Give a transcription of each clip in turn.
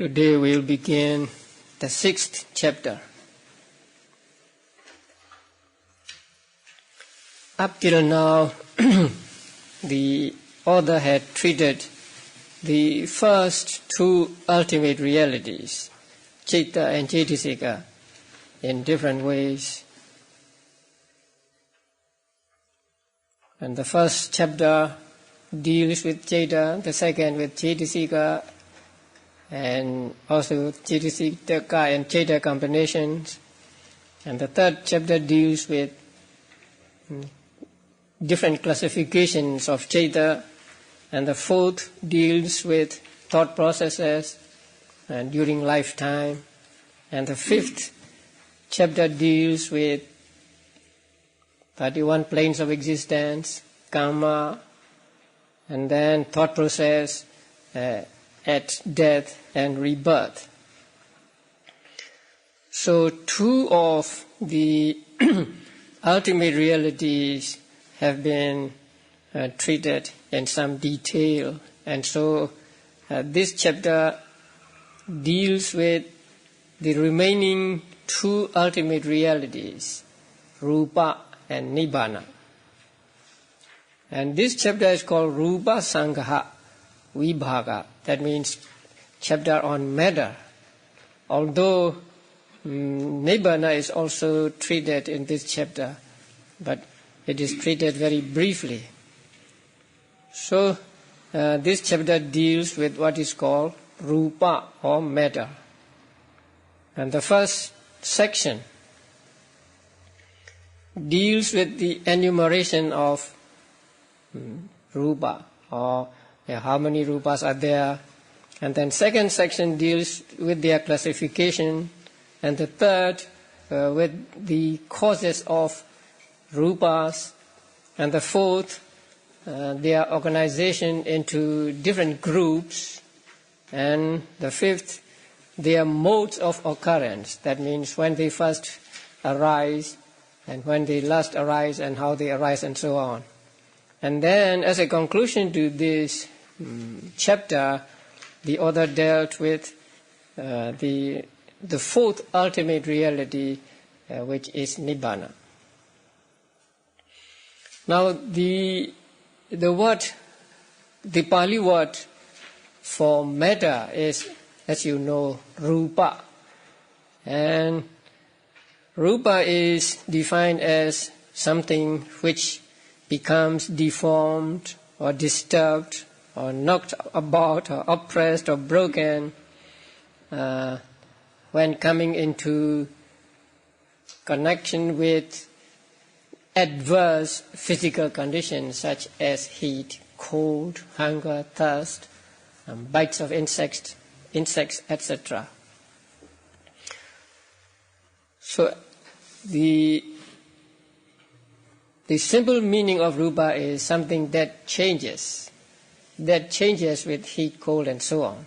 Today we will begin the 6th chapter. Up till now, the author had treated the first two ultimate realities, Citta and Cetasika, in different ways. And the first chapter deals with Citta, the second with Cetasika, and also Cetasika and Citta combinations. And the third chapter deals with different classifications of Citta, and the fourth deals with thought processes and during lifetime, and the fifth chapter deals with 31 planes of existence, karma, and then thought process at death and rebirth. So two of the ultimate realities have been treated in some detail, and so this chapter deals with the remaining two ultimate realities, Rupa and Nibbana. And this chapter is called Rupa Sangha Vibhaga. That means chapter on matter. Although Nibbana is also treated in this chapter, but it is treated very briefly. So this chapter deals with what is called Rupa or matter. And the first section deals with the enumeration of Rupa, or how many Rupas are there. And then second section deals with their classification, and the third with the causes of Rupas, and the fourth their organization into different groups, and the fifth their modes of occurrence. That means when they first arise, and when they last arise, and how they arise, and so on. And then, as a conclusion to this chapter, the author dealt with the fourth ultimate reality, which is Nibbana. Now, the Pali word for matter is, as you know, Rupa. And Rupa is defined as something which becomes deformed or disturbed or knocked about or oppressed or broken when coming into connection with adverse physical conditions such as heat, cold, hunger, thirst, bites of insects, etc. So the simple meaning of Rupa is something that changes with heat, cold, and so on.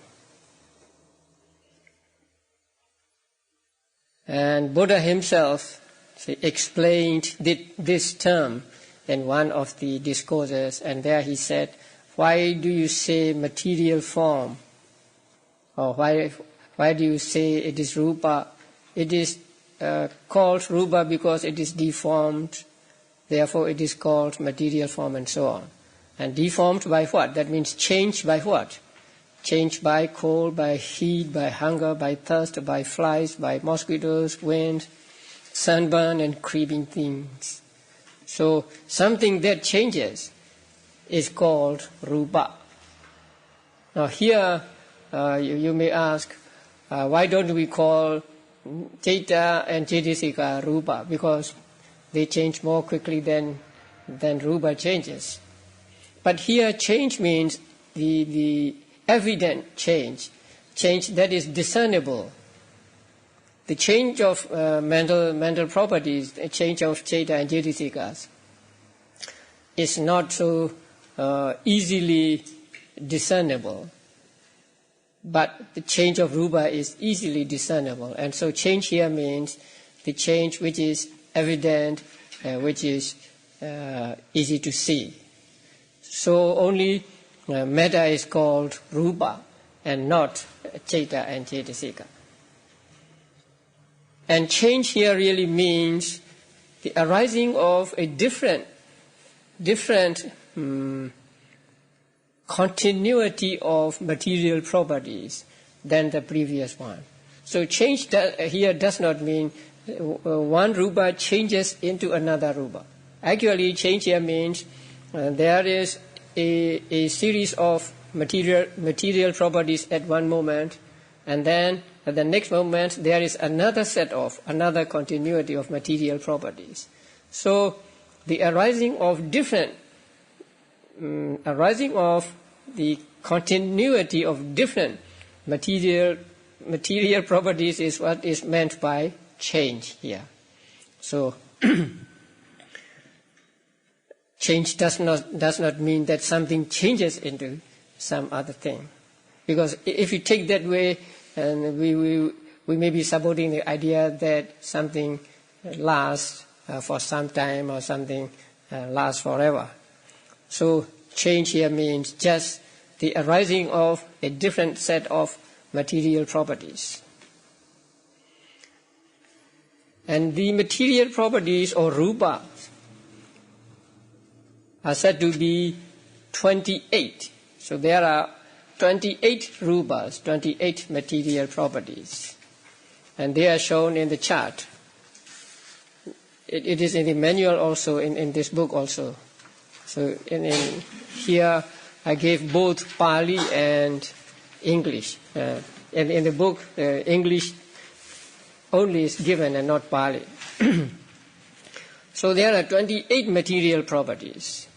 And Buddha himself explained this term in one of the discourses, and there he said, why do you say material form? Or why do you say it is Rupa? It is called Rupa because it is deformed, therefore it is called material form, and so on. And deformed by what? That means changed by what? Changed by cold, by heat, by hunger, by thirst, by flies, by mosquitoes, wind, sunburn, and creeping things. So something that changes is called Rupa. Now here you may ask, why don't we call Citta and Cetasika Rupa? Because they change more quickly than Rupa changes. But here change means the evident change that is discernible. The change of mental properties, the change of Citta and Cetasikas is not so easily discernible. But the change of Rupa is easily discernible. And so change here means the change which is evident, which is easy to see. So only matter is called Rupa. and not Chaita and Cetasika. And change here really means the arising of a different continuity of material properties than the previous one. So change here does not mean one rupa changes into another rupa. Actually, change here means there is a series of material properties at one moment, and then at the next moment there is another continuity of material properties. So the arising of the continuity of different material properties is what is meant by change here. So change does not mean that something changes into some other thing, because if you take that way, and we may be supporting the idea that something lasts for some time or something lasts forever. So change here means just the arising of a different set of material properties. And the material properties or rupas are said to be 28. So there are 28 rupas, 28 material properties. And they are shown in the chart. It is in the manual also, in this book also. So in here I gave both Pali and English. In the book, English only is given and not Pali. So there are 28 material properties.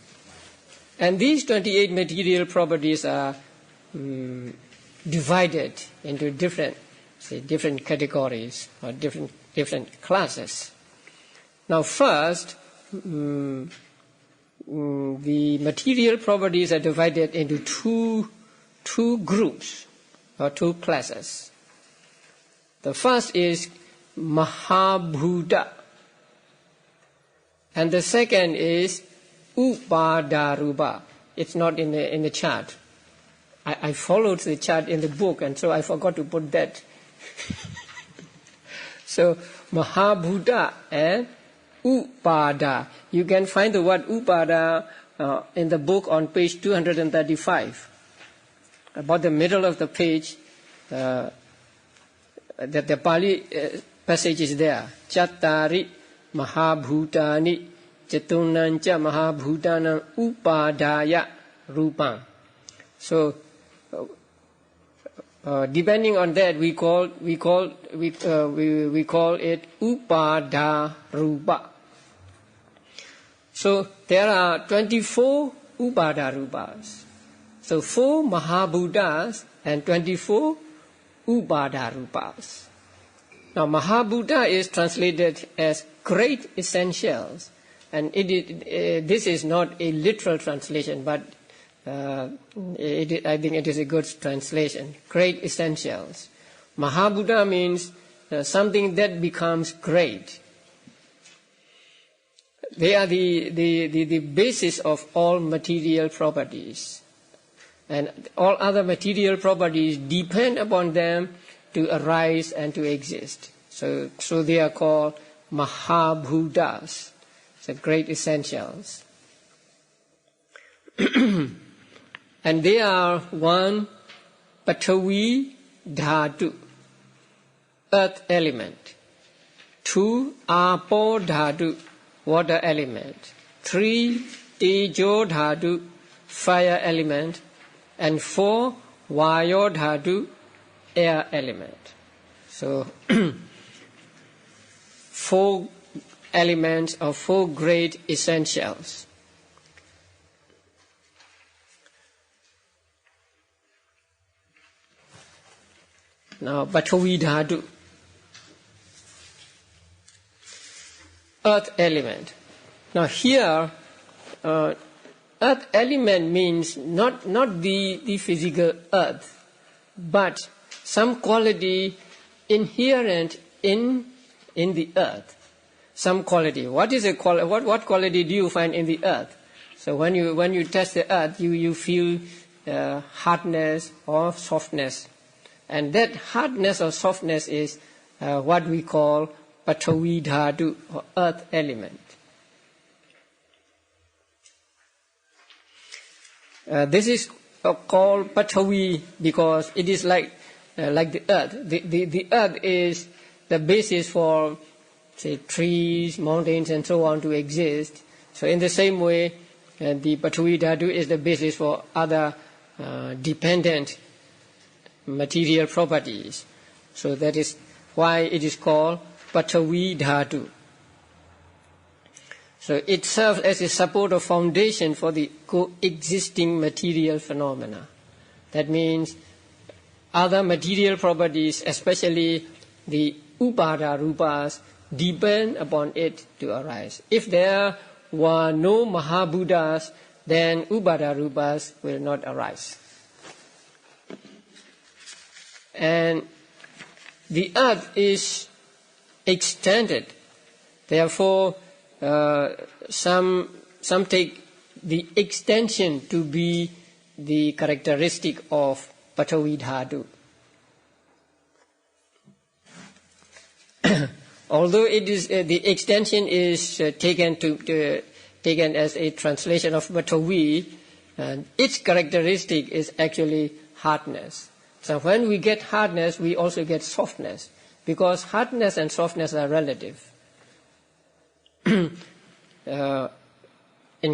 And these 28 material properties are divided into different categories or different classes. Now first, the material properties are divided into two groups or two classes. The first is Mahabhuta, and the second is Upadarupa. It's not in the chart. I followed the chart in the book, and so I forgot to put that. So Mahabhuta and Upada. You can find the word Upada in the book on page 235. About the middle of the page, the Pali passage is there. Chattari Mahabhutani Chatunancha Mahabhutanam Upadaya Rupam. So depending on that, we call it Upada Rupa. So there are 24 Upada Rupas. So 4 Mahabhutas and 24 Upada Rupas. Now Mahabhuta is translated as great essentials, and this is not a literal translation, but I think it is a good translation. Great essentials. Mahabhuta means something that becomes great. They are the basis of all material properties. And all other material properties depend upon them to arise and to exist. So they are called Mahabhutas, the great essentials. And they are 1, Patavi Dhatu, earth element. 2, Apo Dhatu, water element. 3, Tejo Dhatu, fire element. And 4, Vayo Dhatu, air element. So 4 elements or 4 great essentials. Now, Patavi Dhatu, earth element. Now here, earth element means not the physical earth, but some quality inherent in the earth. Some quality. What is what quality do you find in the earth? So when you touch the earth, you feel hardness or softness. And that hardness or softness is what we call Pathavi Dhatu, or earth element. This is called Pathavi because it is like the earth. The earth is the basis for, say, trees, mountains, and so on to exist. So in the same way, the Pathavi Dhatu is the basis for other dependent material properties. So that is why it is called Pathavi Dhatu. So it serves as a support or foundation for the coexisting material phenomena. That means other material properties, especially the Upada Rupas, depend upon it to arise. If there were no Mahabuddhas, then Upada Rupas will not arise. And the earth is extended. Therefore, some take the extension to be the characteristic of Pathavi Dhatu. Although it is the extension is taken as a translation of Pathavi, its characteristic is actually hardness. So when we get hardness, we also get softness, because hardness and softness are relative. In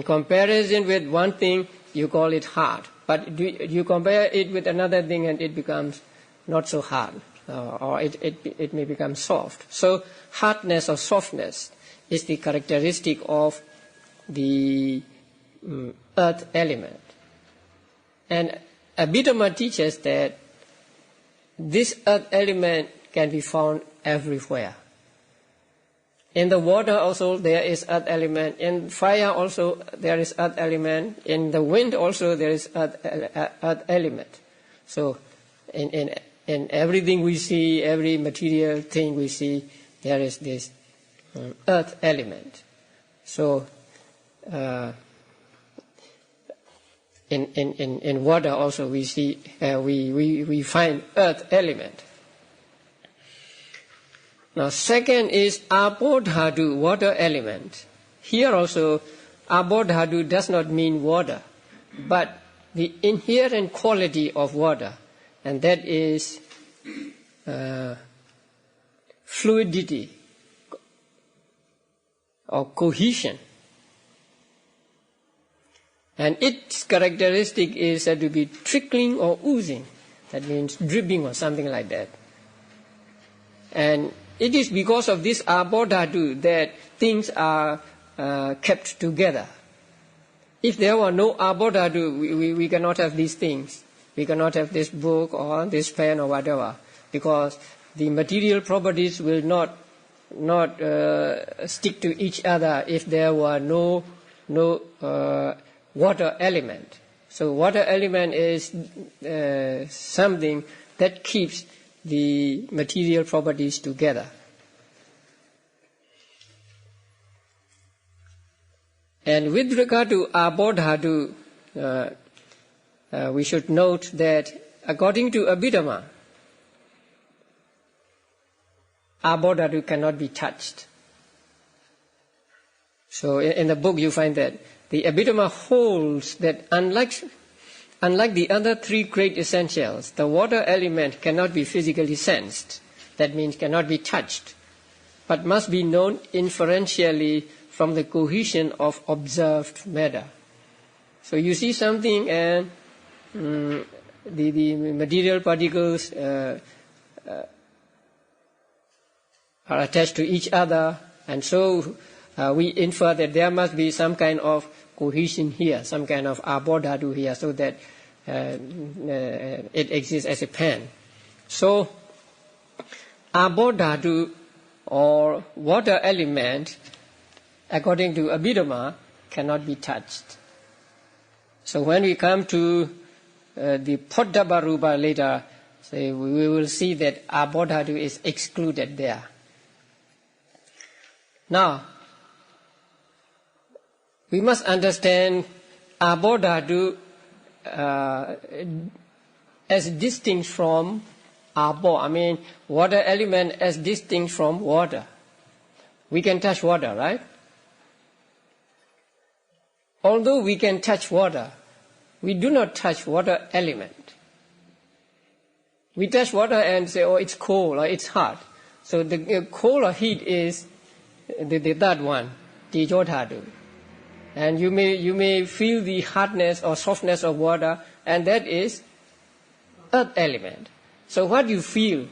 comparison with one thing, you call it hard, but you compare it with another thing and it becomes not so hard, or it may become soft. So hardness or softness is the characteristic of the earth element. And Abhidhamma teaches that this earth element can be found everywhere. In the water also there is earth element. In fire also there is earth element. In the wind also there is earth element. So in everything we see, every material thing we see, there is this earth element. So in water also we see we find earth element. Now second is Abodhatu, water element. Here also Abodhatu does not mean water, but the inherent quality of water, and that is fluidity or cohesion. And its characteristic is said to be trickling or oozing. That means dripping or something like that. And it is because of this Abodhatu that things are kept together. If there were no Abodhatu, we cannot have these things. We cannot have this book or this pen or whatever, because the material properties will not stick to each other if there were no water element. So water element is something that keeps the material properties together. And with regard to Abodhatu, we should note that according to Abhidhamma, Abodhatu cannot be touched. So in the book you find that the Abhidhamma holds that unlike the other three great essentials, the water element cannot be physically sensed. That means cannot be touched, but must be known inferentially from the cohesion of observed matter. So you see something and the material particles are attached to each other, and so we infer that there must be some kind of cohesion here, some kind of Abodhatu here, so that it exists as a pen. So Abodhatu or water element, according to Abhidhamma, cannot be touched. So when we come to the Poddabha Rupa later, we will see that Abodhatu is excluded there. Now, we must understand Abodhatu as distinct from apo. I mean, water element as distinct from water. We can touch water, right? Although we can touch water, we do not touch water element. We touch water and say, oh, it's cold or it's hot. So the cold or heat is the third one, tejo dhatu. And you may feel the hardness or softness of water, and that is earth element. So what you feel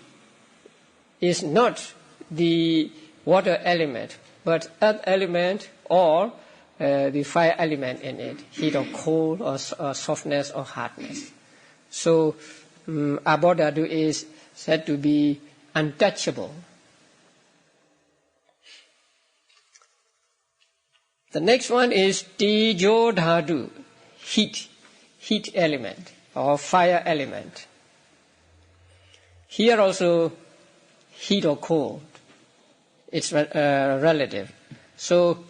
is not the water element, but earth element or the fire element in it, heat or cold or softness or hardness. So abodhatu is said to be untouchable. The next one is tejo dhatu, heat element or fire element. Here also heat or cold, it's relative. So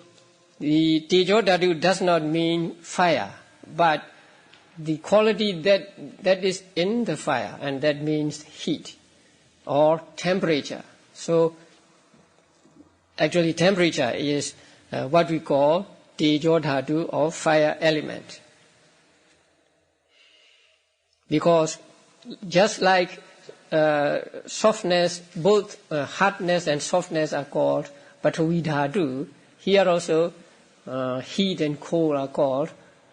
the tejo dhatu does not mean fire, but the quality that is in the fire, and that means heat or temperature. So actually temperature is what we call tejo dhatu or fire element. Because just like softness, both hardness and softness are called pathavi dhatu, here also heat and cold are called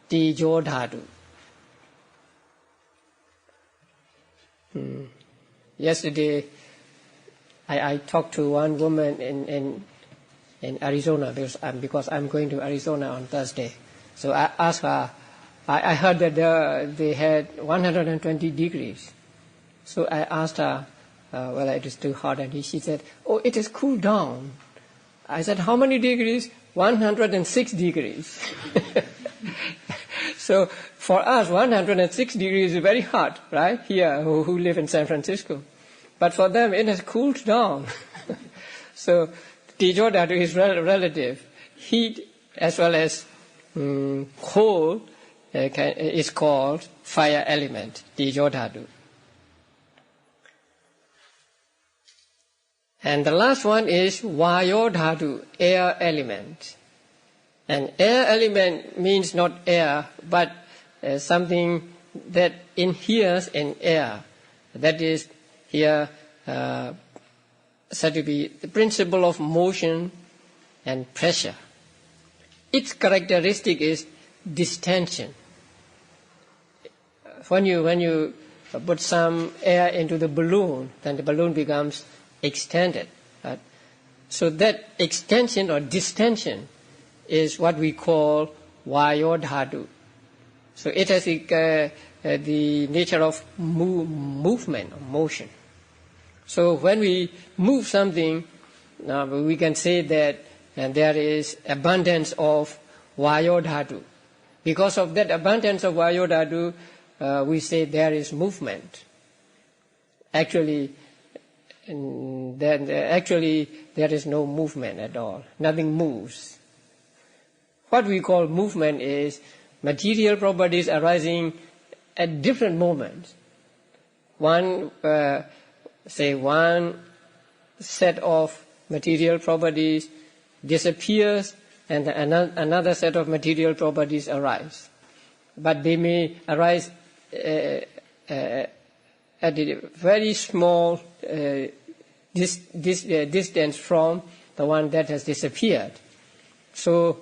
tejo dhatu. Yesterday, I talked to one woman in Arizona because I'm going to Arizona on Thursday. So I asked her, I heard that they had 120 degrees. So I asked her whether it is too hot, and she said, oh, it has cooled down. I said, how many degrees? 106 degrees. So for us, 106 degrees is very hot, right? Here, who live in San Francisco. But for them, it has cooled down. So tejo dhatu is relative. Heat as well as cold is called fire element, tejo dhatu. And the last one is vayo dhatu, air element. And air element means not air, but something that inheres in air. That is here said to be the principle of motion and pressure. Its characteristic is distension. When you put some air into the balloon, then the balloon becomes extended. Right? So that extension or distension is what we call vayo dhatu. So it has the nature of movement or motion. So when we move something, we can say that there is abundance of vayo dhatu. Because of that abundance of vayo dhatu, we say there is movement. Actually, there is no movement at all. Nothing moves. What we call movement is material properties arising at different moments. One set of material properties disappears and another set of material properties arise. But they may arise at a very small distance from the one that has disappeared. So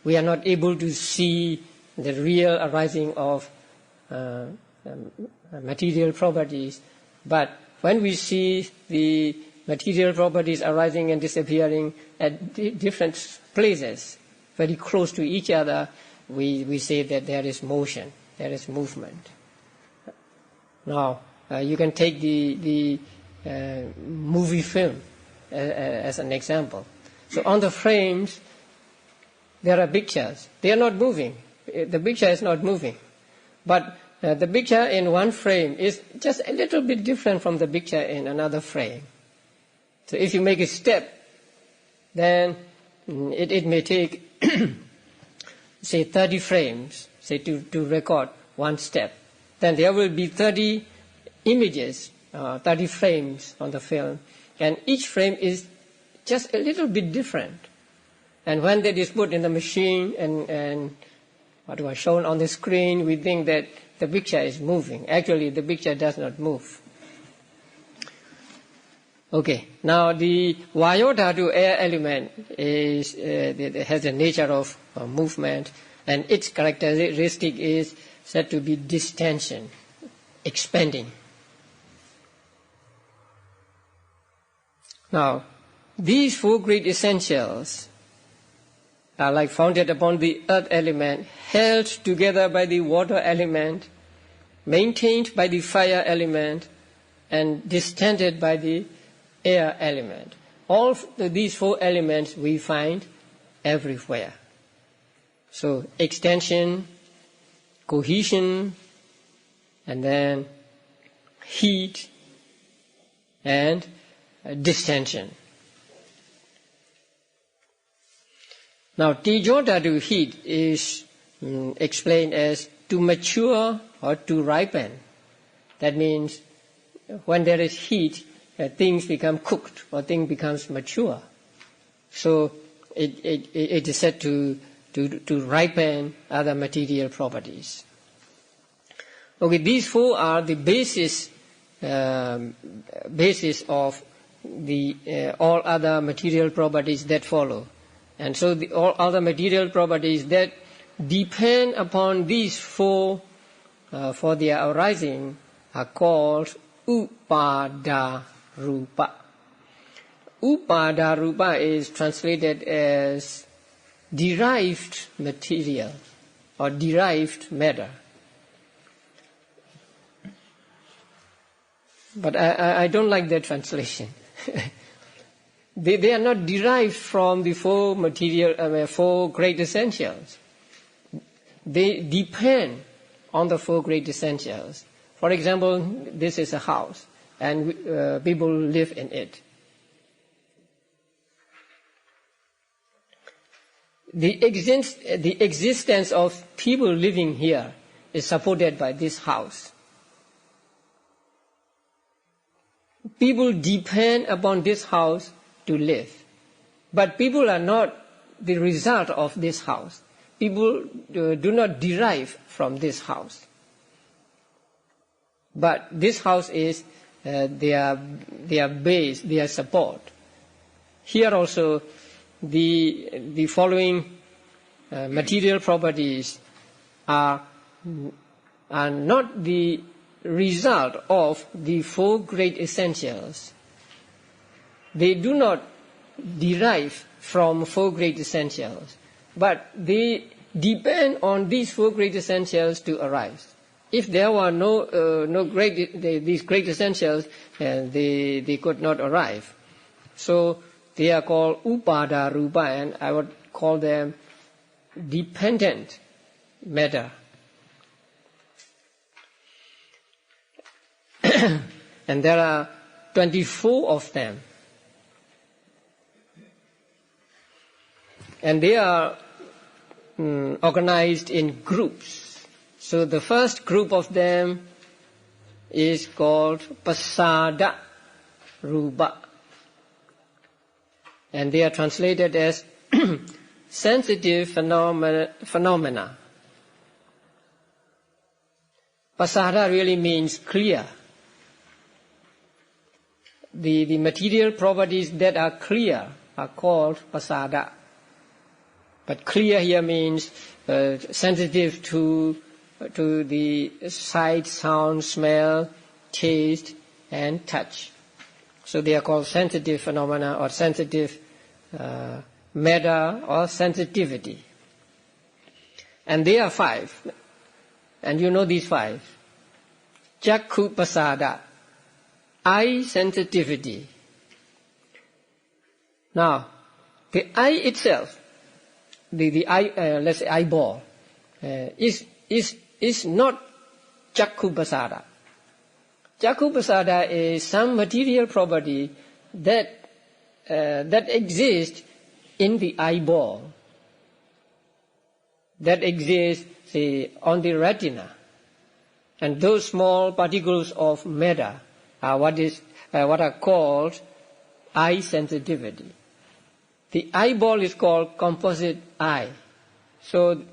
we are not able to see the real arising of material properties, but when we see the material properties arising and disappearing at different places, very close to each other, we say that there is motion, there is movement. Now, you can take the movie film as an example. So on the frames, there are pictures. They are not moving. The picture is not moving. But the picture in one frame is just a little bit different from the picture in another frame. So if you make a step, then it may take, say, 30 frames. say to record one step. Then there will be 30 images, 30 frames on the film, and each frame is just a little bit different. And when that is put in the machine and what was shown on the screen, we think that the picture is moving. Actually, the picture does not move. Okay, now the Vayodhatu air element has a nature of movement, and its characteristic is said to be distension, expanding. Now, these four great essentials are like founded upon the earth element, held together by the water element, maintained by the fire element, and distended by the air element. All these four elements we find everywhere. So extension, cohesion, and then heat and distension. Now, Tejodhatu heat is explained as to mature or to ripen. That means when there is heat, things become cooked or things becomes mature. So it is said to ripen other material properties. Okay, these four are the basis of the all other material properties that follow. And so all other material properties that depend upon these four for their arising are called Upada Rupa. Upada Rupa is translated as derived material or derived matter. But I don't like that translation. They are not derived from the four great essentials. They depend on the four great essentials. For example, this is a house, and people live in it. The existence of people living here is supported by this house. People depend upon this house to live. But people are not the result of this house. People do not derive from this house. But this house is their base, their support. Here also, the following material properties are not the result of the four great essentials. They do not derive from four great essentials, but they depend on these four great essentials to arise. If there were these great essentials, they could not arrive. So they are called Upada Rupa, and I would call them dependent matter. And there are 24 of them. And they are organized in groups. So the first group of them is called Pasada Rupa. And they are translated as sensitive phenomena. Pasada really means clear. The material properties that are clear are called pasada. But clear here means sensitive to the sight, sound, smell, taste, and touch. So they are called sensitive phenomena or sensitive matter or sensitivity. And there are 5. And you know these 5. Chakku pasada, eye sensitivity. Now, the eye itself, the eye, let's say eyeball, is not chakku pasada. Chakku pasada is some material property that exists in the eyeball. that exist, say, on the retina. And those small particles of matter are what are called eye sensitivity. The eyeball is called composite eye. So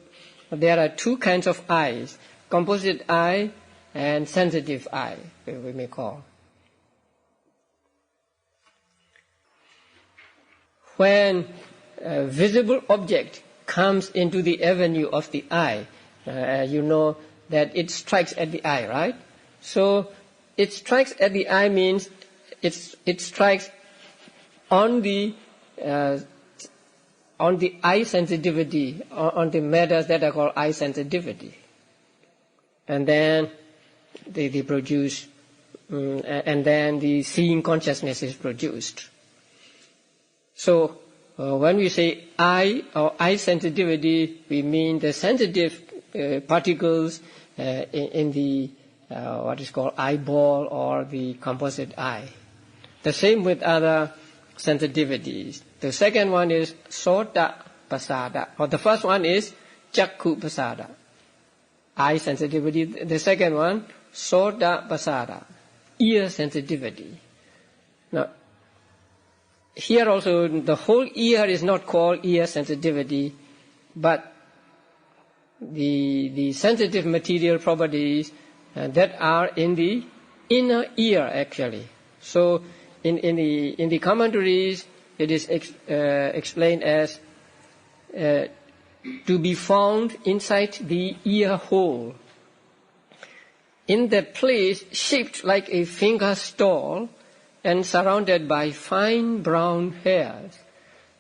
there are two kinds of eyes, composite eye and sensitive eye, we may call. When a visible object comes into the avenue of the eye, you know that it strikes at the eye, right? So it strikes at the eye means it strikes on the eye sensitivity, on the matters that are called eye sensitivity. And then they produce, and then the seeing consciousness is produced. So when we say eye or eye sensitivity, we mean the sensitive particles in the what is called eyeball or the composite eye. The same with other sensitivities. The second one is sota pasada, or the first one is chakku pasada, eye sensitivity. The second one, sota pasada, ear sensitivity. Now, here also the whole ear is not called ear sensitivity, but the sensitive material properties that are in the inner ear actually. So in the commentaries it is explained as to be found inside the ear hole, in that place shaped like a finger stall and surrounded by fine brown hairs.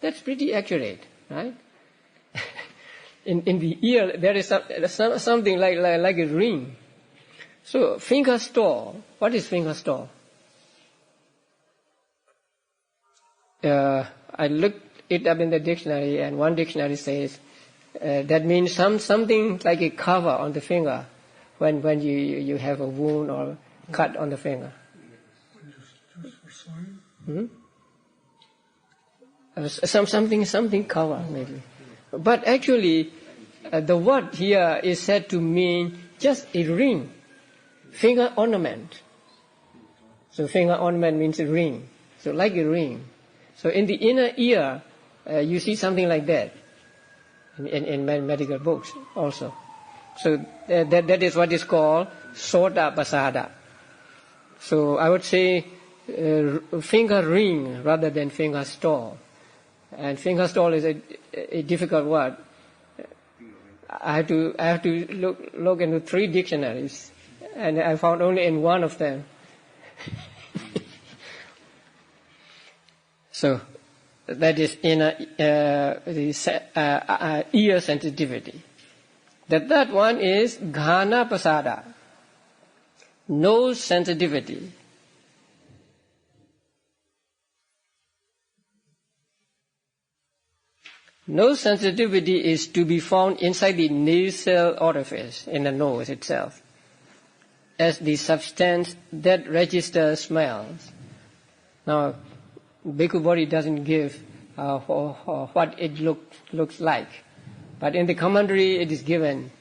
That's pretty accurate, right? In the ear there is something like a ring. So finger stall, what is finger stall? I looked it up in the dictionary, and one dictionary says that means something like a cover on the finger when you have a wound or cut on the finger. Something cover maybe. But actually the word here is said to mean just a ring, finger ornament. So finger ornament means a ring, so like a ring. So in the inner ear, you see something like that in medical books also. So that is what is called sota pasada. So I would say finger ring rather than finger stall. And finger stall is a difficult word. I have to look into 3 dictionaries, and I found only in one of them. So that is inner ear sensitivity. The third one is ghana pasada, nose sensitivity. Nose sensitivity is to be found inside the nasal orifice, in the nose itself, as the substance that registers smells. Now, Bhikkhu body doesn't give what it looks like, but in the commentary it is given,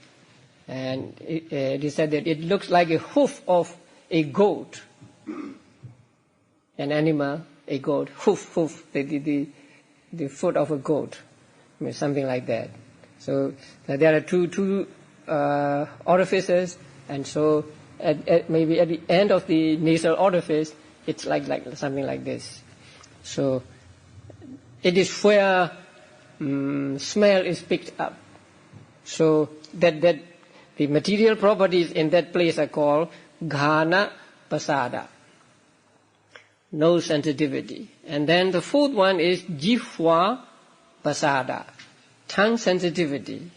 and it is said that it looks like a hoof of a goat, an animal, a goat, hoof, the foot of a goat. Something like that. So there are two orifices, and so maybe at the end of the nasal orifice, it's like something like this. So it is where smell is picked up. So that the material properties in that place are called ghana pasada, nose sensitivity. And then the fourth one is jihva pasada, tongue sensitivity.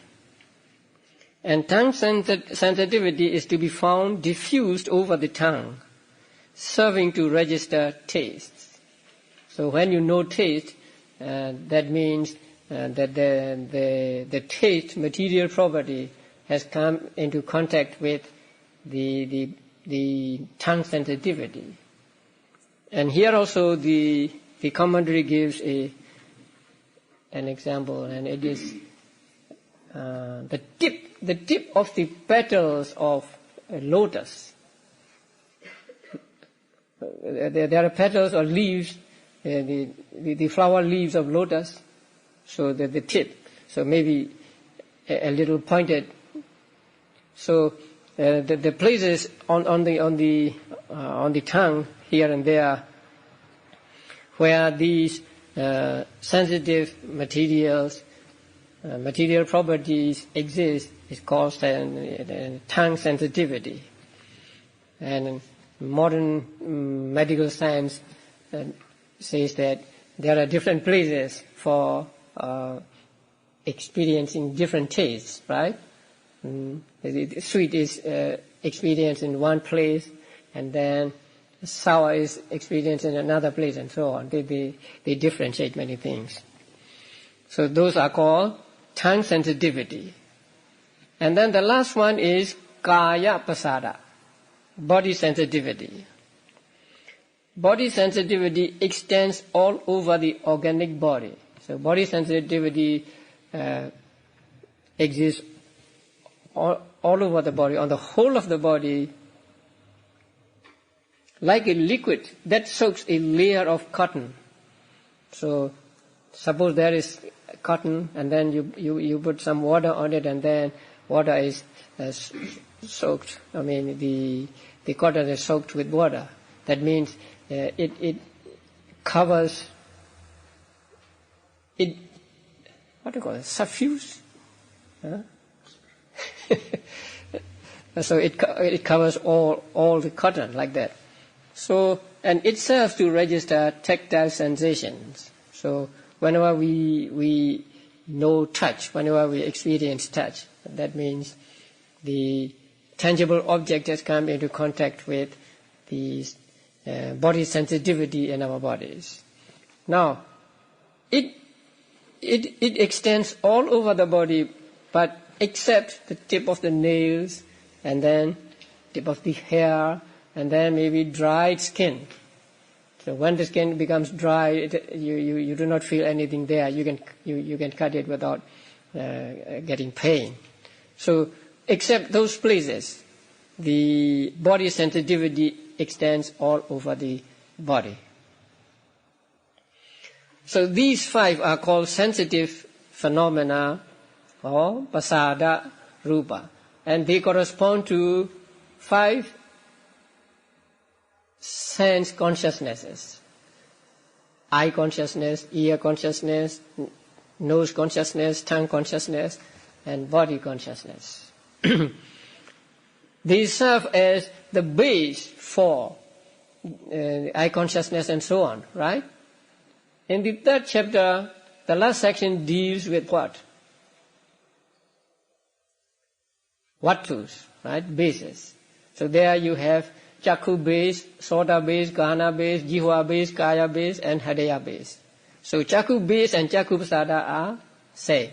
And tongue sensitivity is to be found diffused over the tongue, serving to register tastes. So when you know taste, that means that the taste material property has come into contact with the tongue sensitivity. And here also the commentary gives an example, and it is the tip of the petals of a lotus. There are petals or leaves, the flower leaves of lotus. So the tip, so maybe a little pointed. So the places on the tongue here and there where these sensitive material properties exist is called tongue sensitivity. And modern medical science says that there are different places for experiencing different tastes, right? Sweet is experienced in one place, and then sour is experienced in another place, and so on. They differentiate many things. So those are called tongue sensitivity. And then the last one is kaya pasada, body sensitivity. Body sensitivity extends all over the organic body. So body sensitivity exists all over the body, on the whole of the body, like a liquid that soaks a layer of cotton. So suppose there is cotton, and then you put some water on it, and then water is soaked. I mean, the cotton is soaked with water. That means it covers it. What do you call it? Suffuse. Huh? So it covers all the cotton like that. So, and it serves to register tactile sensations. So whenever we know touch, whenever we experience touch, that means the tangible object has come into contact with the body sensitivity in our bodies. Now, it extends all over the body, but except the tip of the nails, and then tip of the hair, and then maybe dried skin. So when the skin becomes dry, you do not feel anything there. You can cut it without getting pain. So except those places, the body sensitivity extends all over the body. So these 5 are called sensitive phenomena or pasada rupa, and they correspond to 5 sense consciousnesses: eye consciousness, ear consciousness, nose consciousness, tongue consciousness, and body consciousness. They serve as the base for eye consciousness and so on, right? In the 3rd chapter, the last section deals with what? Vatus, right? Bases. So there you have Chakku base, Sota base, Gana base, Jihwa base, Kaya base, and Hadaya base. So Chakku base and Chakku pasada are same.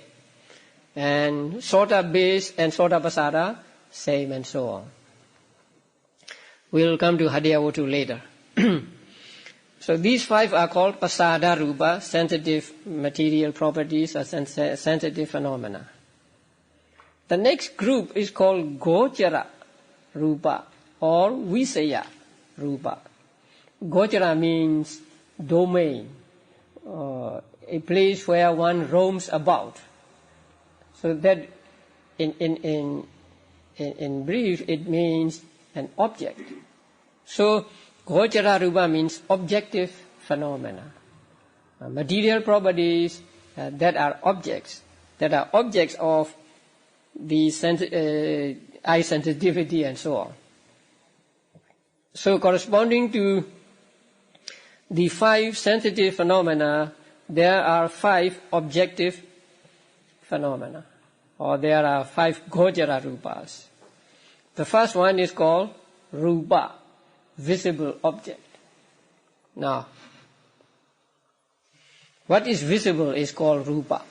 And Sota base and Sota pasada, same, and so on. We'll come to Hadaya Vatu later. So these 5 are called pasada rupa, sensitive material properties or sensitive phenomena. The next group is called gochara rupa or visaya rupa. Gochara means domain, a place where one roams about. So that in brief, it means an object. So gochara rupa means objective phenomena, material properties that are objects of the eye sensitivity and so on. So corresponding to the 5 sensitive phenomena, there are 5 objective phenomena, or there are 5 gochara rupas. The first one is called rupa, visible object. Now, what is visible is called rupa.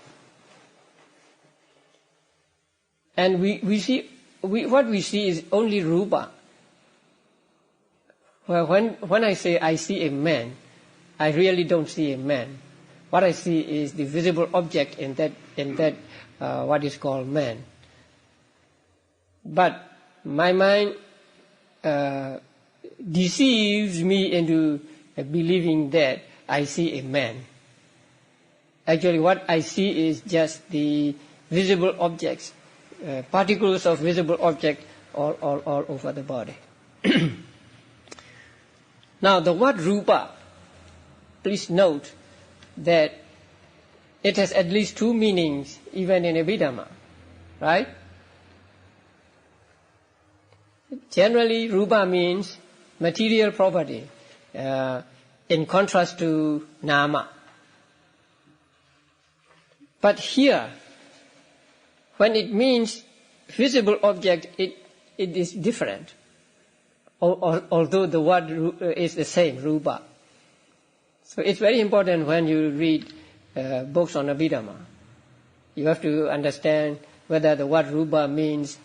And what we see is only rupa. Well, when I say I see a man, I really don't see a man. What I see is the visible object in that what is called man. But my mind deceives me into believing that I see a man. Actually, what I see is just the visible objects, particles of visible object all over the body. Now, the word rupa, please note that it has at least two meanings, even in Abhidhamma, right? Generally, rupa means material property, in contrast to nama. But here, when it means visible object, it is different. Although the word is the same, rupa. So it's very important when you read books on Abhidhamma. You have to understand whether the word rupa means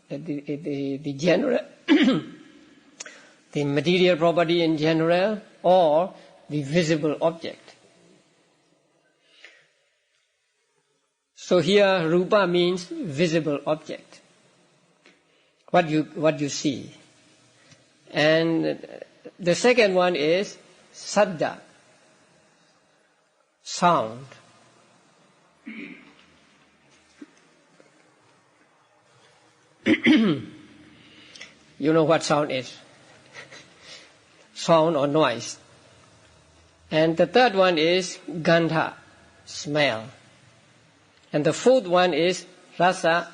the general, the material property in general, or the visible object. So here, rupa means visible object, what you see. And the second one is saddha, sound. You know what sound is? Sound or noise. And the third one is gandha, smell. And the fourth one is rasa,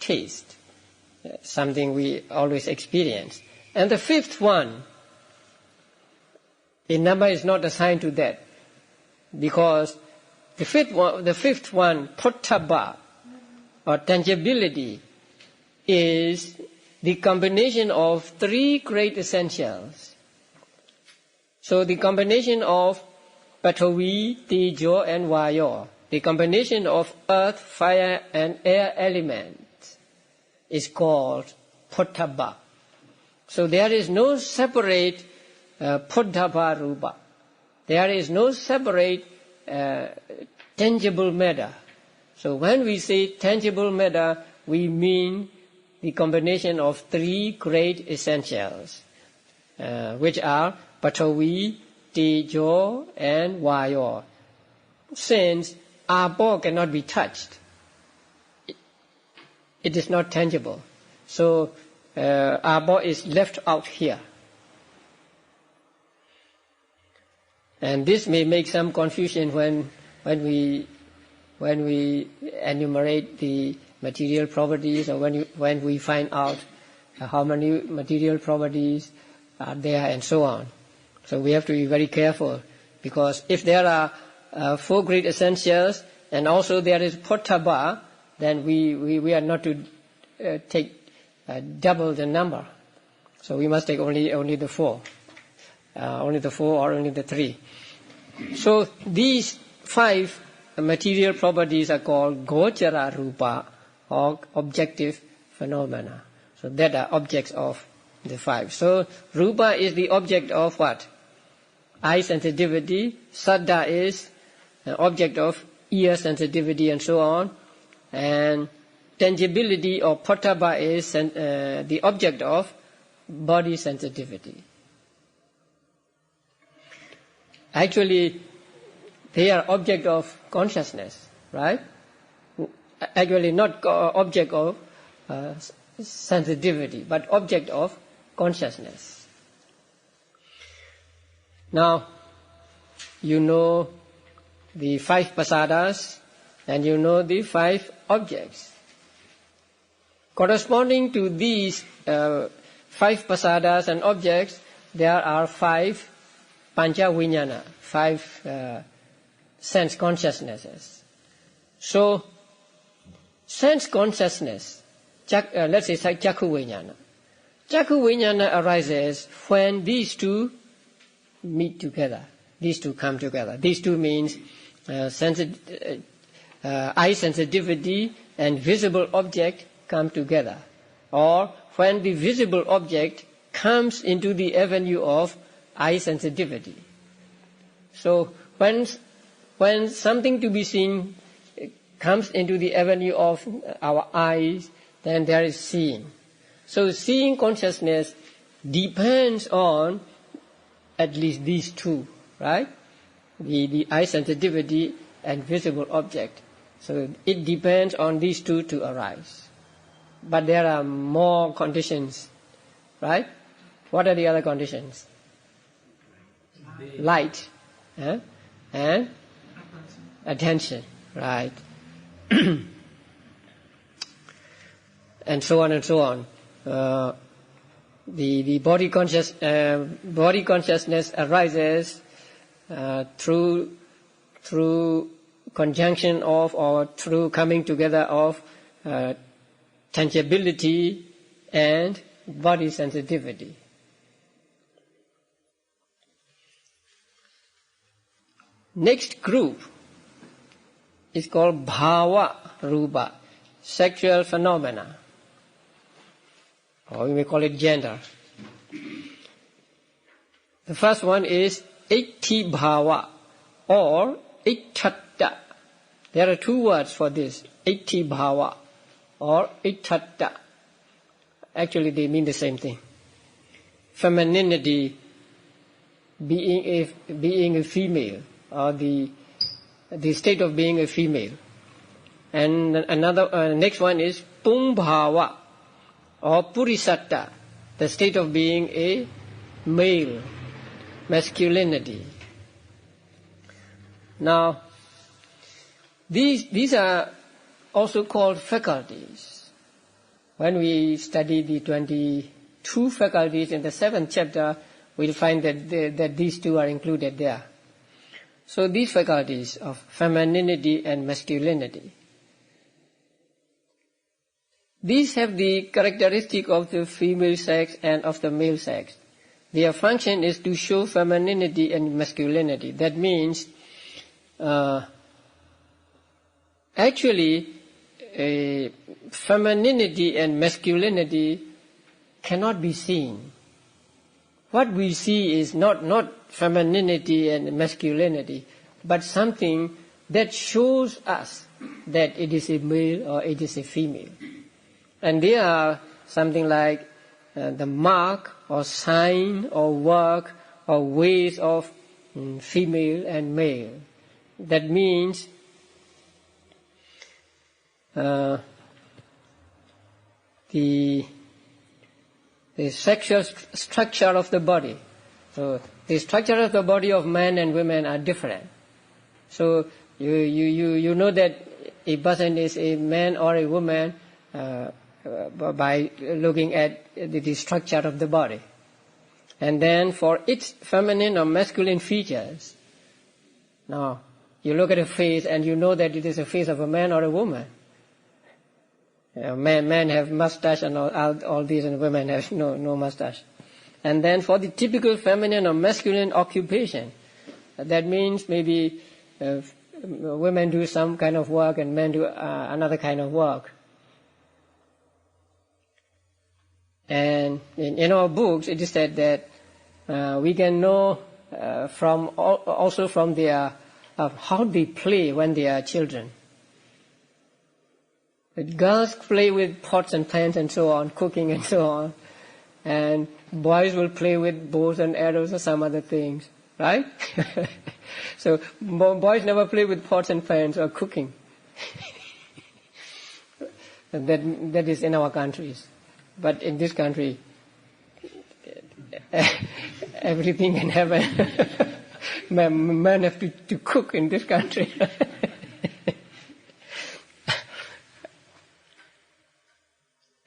taste, something we always experience. And the fifth one, a number is not assigned to that, because the fifth one, pottabha, or tangibility, is the combination of three great essentials. So the combination of Pathavi, Tejo and Vayo, the combination of earth, fire and air elements, is called pottabha. So there is no separate pottabha rupa. There is no separate tangible matter. So when we say tangible matter, we mean the combination of three great essentials, which are Pathavi, Tejo and Vayo. Since Apo cannot be touched, it is not tangible. So Apo is left out here. And this may make some confusion when we enumerate the material properties, or when we find out how many material properties are there and so on. So we have to be very careful, because if there are four great essentials and also there is pottabha, then we are not to take double the number. So we must take only the four. Only the four or only the three. So these five material properties are called gochara rupa, or objective phenomena. So that are objects of the five. So rupa is the object of what? Eye sensitivity. Saddha is an object of ear sensitivity and so on. And tangibility or pottabha is the object of body sensitivity. Actually, they are object of consciousness, right? Actually, not object of sensitivity, but object of consciousness. Now, you know the five pasadas, and you know the five objects. Corresponding to these five pasadas and objects, there are five pancha vijnana, five sense consciousnesses. So, sense consciousness, let's say chakku vijnana. Chakku vijnana arises when these two meet together. These two come together. These two means eye sensitivity and visible object come together. Or when the visible object comes into the avenue of eye sensitivity. So when something to be seen comes into the avenue of our eyes, then there is seeing. So seeing consciousness depends on at least these two, right? The eye sensitivity and visible object. So it depends on these two to arise. But there are more conditions, right? What are the other conditions? Light, and attention, right? And so on and so on. The body consciousness arises through conjunction of, or through coming together of tangibility and body sensitivity. Next group is called bhava rupa, sexual phenomena, or we may call it gender. The first one is itti bhava or ittatta. There are two words for this, itti bhava or ittatta. Actually they mean the same thing. Femininity, being a female, or the state of being a female. And another next one is pumbhava or purisatta, the state of being a male, masculinity. Now, these are also called faculties. When we study the 22 faculties in the 7th chapter, we'll find that these two are included there. So these faculties of femininity and masculinity, these have the characteristic of the female sex and of the male sex. Their function is to show femininity and masculinity. That means, actually, femininity and masculinity cannot be seen. What we see is not femininity and masculinity, but something that shows us that it is a male or it is a female. And they are something like the mark or sign or work or ways of female and male. That means the sexual structure of the body. So the structure of the body of men and women are different. So you know that a person is a man or a woman by looking at the structure of the body. And then for its feminine or masculine features, now you look at a face and you know that it is a face of a man or a woman. Men have mustache and all these, and women have no mustache. And then for the typical feminine or masculine occupation, that means maybe women do some kind of work and men do another kind of work. And in our books, it is said that we can know also from their how they play when they are children. The girls play with pots and pans and so on, cooking and so on, and boys will play with bows and arrows or some other things, right? So boys never play with pots and pans or cooking. That is in our countries. But in this country, everything can happen. Men have to cook in this country.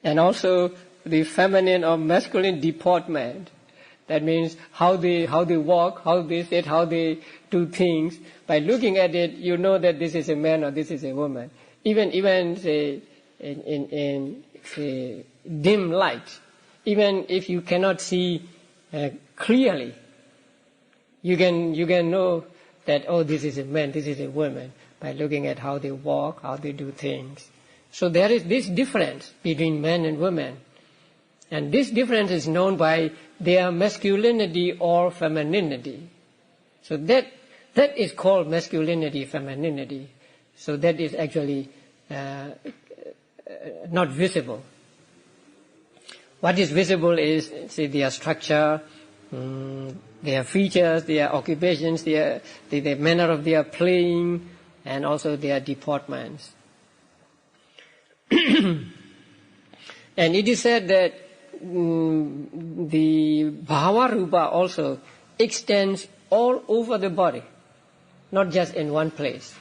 And also the feminine or masculine deportment. That means how they walk, how they sit, how they do things. By looking at it, you know that this is a man or this is a woman. Even say in dim light, even if you cannot see clearly, you can know that, oh, this is a man, this is a woman, by looking at how they walk, how they do things. So there is this difference between men and women. And this difference is known by their masculinity or femininity. So that is called masculinity, femininity. So that is actually not visible. What is visible is, say, their structure, their features, their occupations, the manner of their playing, and also their deportments. And it is said that the bhava rupa also extends all over the body, not just in one place.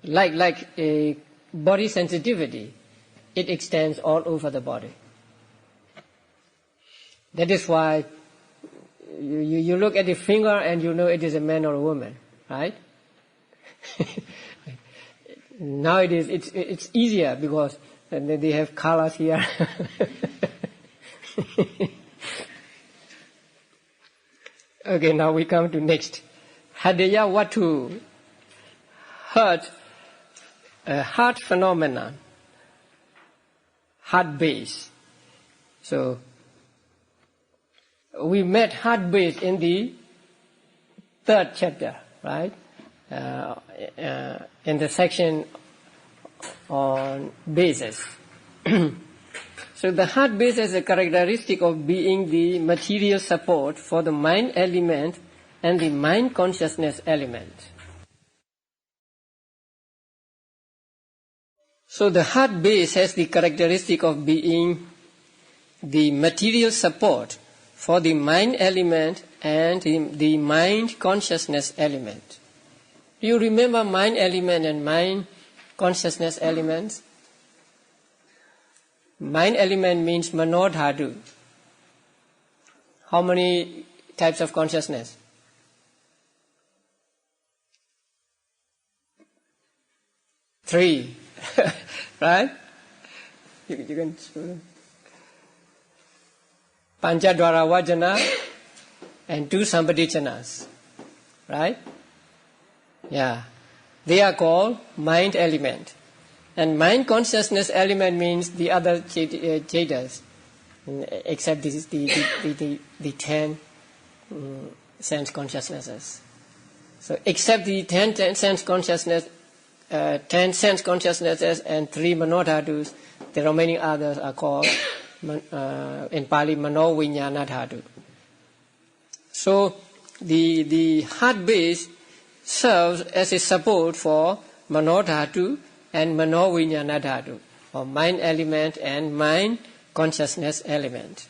Like a body sensitivity, it extends all over the body. That is why you look at the finger and you know it is a man or a woman, right? Nowadays it's easier because they have colors here. Okay, now we come to next. Hadeya Watu, heart phenomenon, heart base. So we met heart base in the 3rd chapter, right? In the section on bases. So the heart base is a characteristic of being the material support for the mind element and the mind consciousness element. So the heart base has the characteristic of being the material support for the mind element and the mind consciousness element. Do you remember mind element and mind consciousness elements? Mind element means manodhatu. How many types of consciousness? 3. Right? You can... Panchadvara Vajana and 2 Sampadichanas. Right? Yeah. They are called mind element. And mind consciousness element means the other chetas, except this is the 10 sense consciousnesses. So except the 10 sense consciousness, 10 sense consciousnesses and 3 manodhatus, the remaining others are called in Pali mano-viññāna dhatu. So the heart base serves as a support for manodhatu and mano-viññāna dhatu, or mind element and mind consciousness element.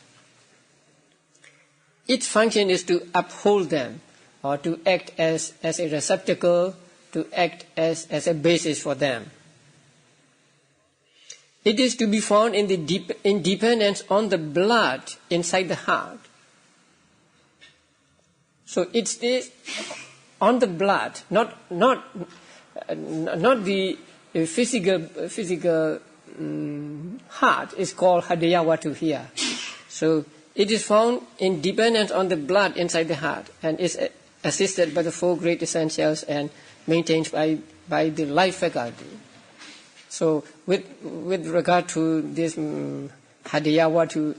Its function is to uphold them, or to act as a receptacle, to act as a basis for them. It is to be found in dependence on the blood inside the heart. So it is on the blood, not the physical heart is called Hadeya Watu here. So it is found in dependence on the blood inside the heart and is assisted by the 4 great essentials and maintained by the life faculty. So with regard to this Hadeya Watu,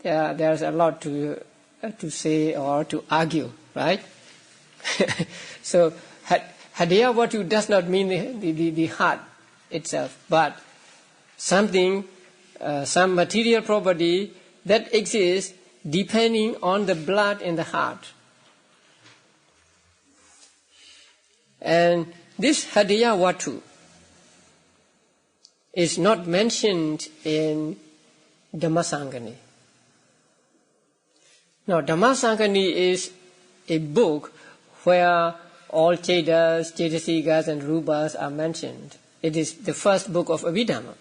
there's a lot to say or to argue, right? So Hadeya Watu does not mean the heart itself, but something, some material property that exists depending on the blood in the heart. And this Hadeya Watu is not mentioned in Dhammasangani. Now, Dhammasangani is a book where all Chetas, Cetasikas and Rupas are mentioned. It is the first book of Abhidhamma.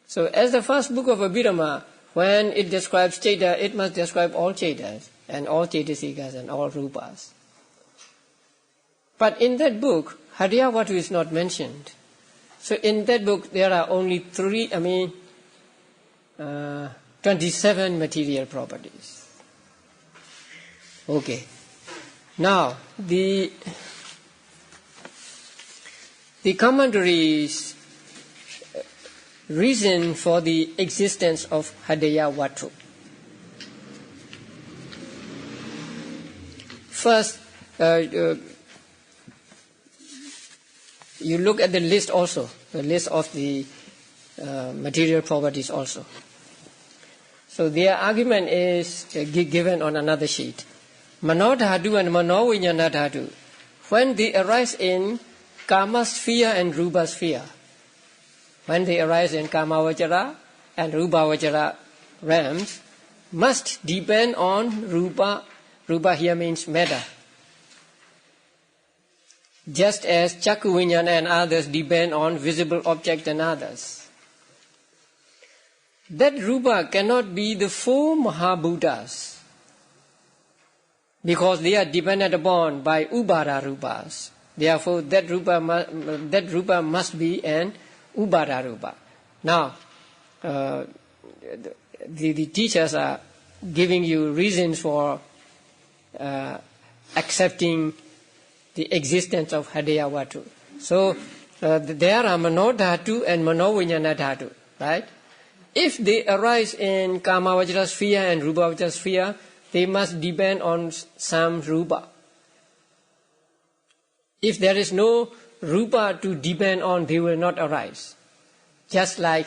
So as the first book of Abhidhamma, when it describes Cheta, it must describe all Chetas and all Cetasikas and all Rupas. But in that book, Hadeya Watu is not mentioned. So in that book, there are only 27 material properties. Okay. Now, the commentaries reason for the existence of Hadeya Watu. First, you look at the list also, the list of the material properties also. So their argument is given on another sheet. Mano dhatu and mano vijnana dhatu, when they arise in Kama sphere and Rupa sphere, when they arise in Kama Vajara and Rupa Vajara realms, must depend on Rupa. Rupa here means matter. Just as Chakku Vijnana and others depend on visible object and others. That Rupa cannot be the four Mahabhutas, because they are dependent upon by Ubara Rupas. Therefore, that Rupa must be an Ubara Rupa. Now, the teachers are giving you reasons for accepting the existence of Hadaya Vatu. So, there are Mano Dhatu and Mano Vijnana Dhatu, right? If they arise in Kama Vajra sphere and Rupa Vajra sphere, they must depend on some Rupa. If there is no Rupa to depend on, they will not arise. Just like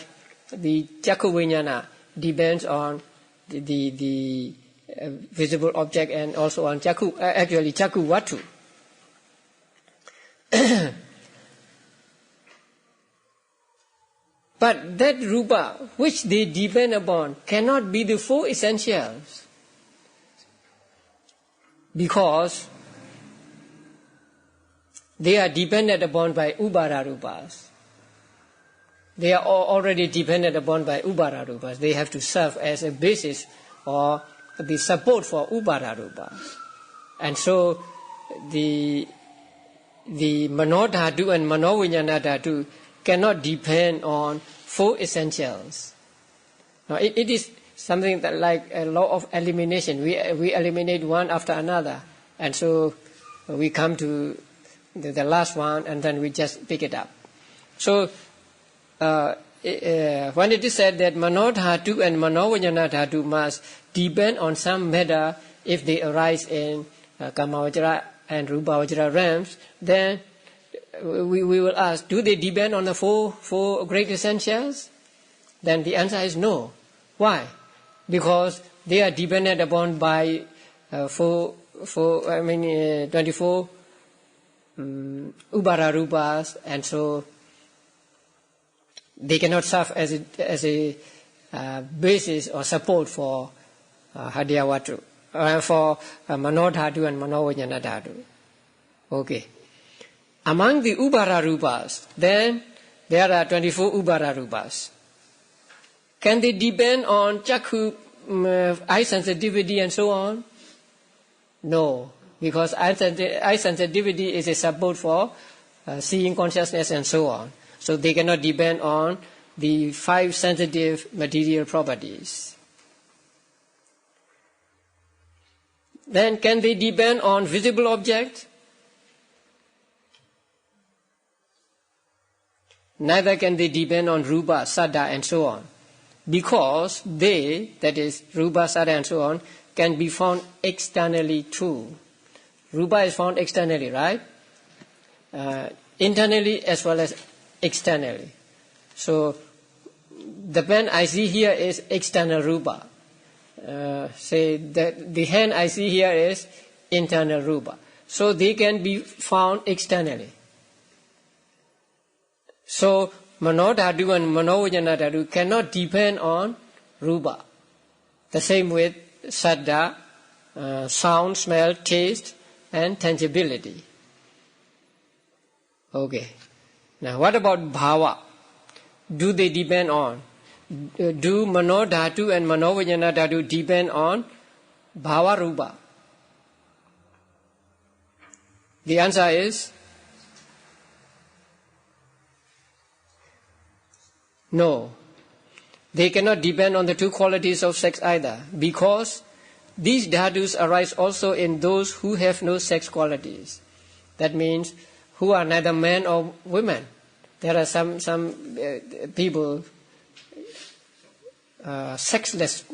the Chakku Vijnana depends on the visible object and also on Chakku Vatu. But that Rupa which they depend upon cannot be the four essentials, because they are dependent upon by Ubara Rupas. They are already dependent upon by Ubara Rupas. They have to serve as a basis or the support for Ubara Rupas. And so the Mano Dhatu and Mano Vijnana Dhatu cannot depend on four essentials. Now it is something that like a law of elimination. We eliminate one after another, and so we come to the last one, and then we just pick it up. So when it is said that Mano Dhatu and Mano Vijnana Dhatu must depend on some matter if they arise in Kama Vajra and Rupa Vajra realms, then we will ask, do they depend on the four great essentials? Then the answer is no. Why? Because they are dependent upon by 24 Ubara Rupas, and so they cannot serve as a basis or support for Hadaya Vatu, for Mano Dhatu and Mano Vijnana Dhatu. Okay. Among the Ubara Rupas, then there are 24 Ubara Rupas. Can they depend on Chakku, eye sensitivity and so on? No, because eye sensitivity is a support for seeing consciousness and so on. So they cannot depend on the 5 sensitive material properties. Then can they depend on visible objects? Neither can they depend on Rupa, Saddha and so on, because they, that is Rupa, Saddha and so on, can be found externally too. Rupa is found externally, right? Internally as well as externally. So the pen I see here is external Rupa. Say that the hand I see here is internal Rupa. So they can be found externally. So Mano Dhatu and Mano Vijnana Dhatu cannot depend on Rupa. The same with Saddha, sound, smell, taste and tangibility. Okay. Now what about Bhava? Do they depend on? Do Mano Dhatu and Mano Vijnana Dhatu depend on Bhava Rupa? The answer is no. They cannot depend on the 2 qualities of sex either, because these dhatus arise also in those who have no sex qualities. That means who are neither men or women. There are some people, sexless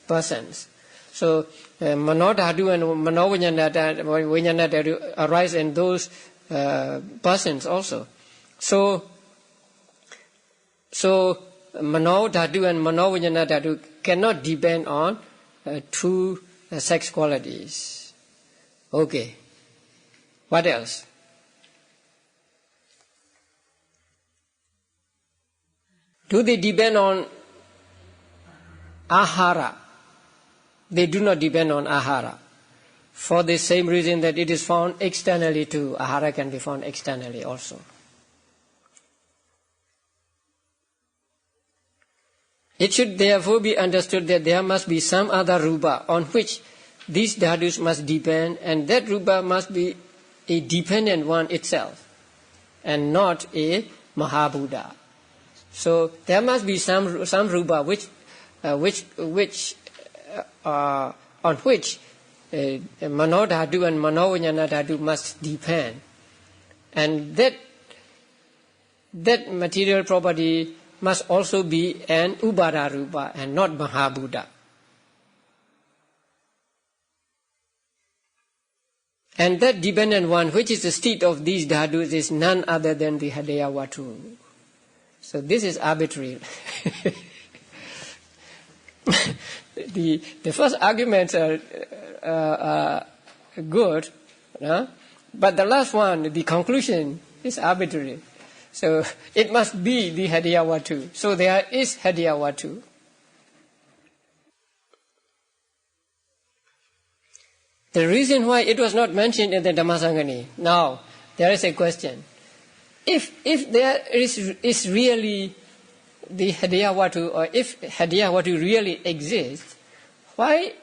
persons. So Mano Dhatu and Mano Vijnana Dhatu arise in those persons also. So Mano Dhatu and Mano Vijnana Dhatu cannot depend on two sex qualities. Okay. What else? Do they depend on ahara? They do not depend on ahara. For the same reason that it is found externally too. Ahara can be found externally also. It should therefore be understood that there must be some other rupa on which these dhadus must depend, and that rupa must be a dependent one itself, and not a Mahabhuta. So there must be some rupa on which Mano Dhatu and Mano Vijnana Dhatu must depend, and that material property must also be an Upada Rupa and not Mahabhuta. And that dependent one, which is the state of these dhadus, is none other than the Hadaya Vatu. So this is arbitrary. The first arguments are good, but the last one, the conclusion, is arbitrary. So it must be the Hadaya Vatu. So there is Hadaya Vatu. The reason why it was not mentioned in the Dhammasangani. Now, there is a question. If there is really the Hadaya Vatu, or if Hadaya Vatu really exists, why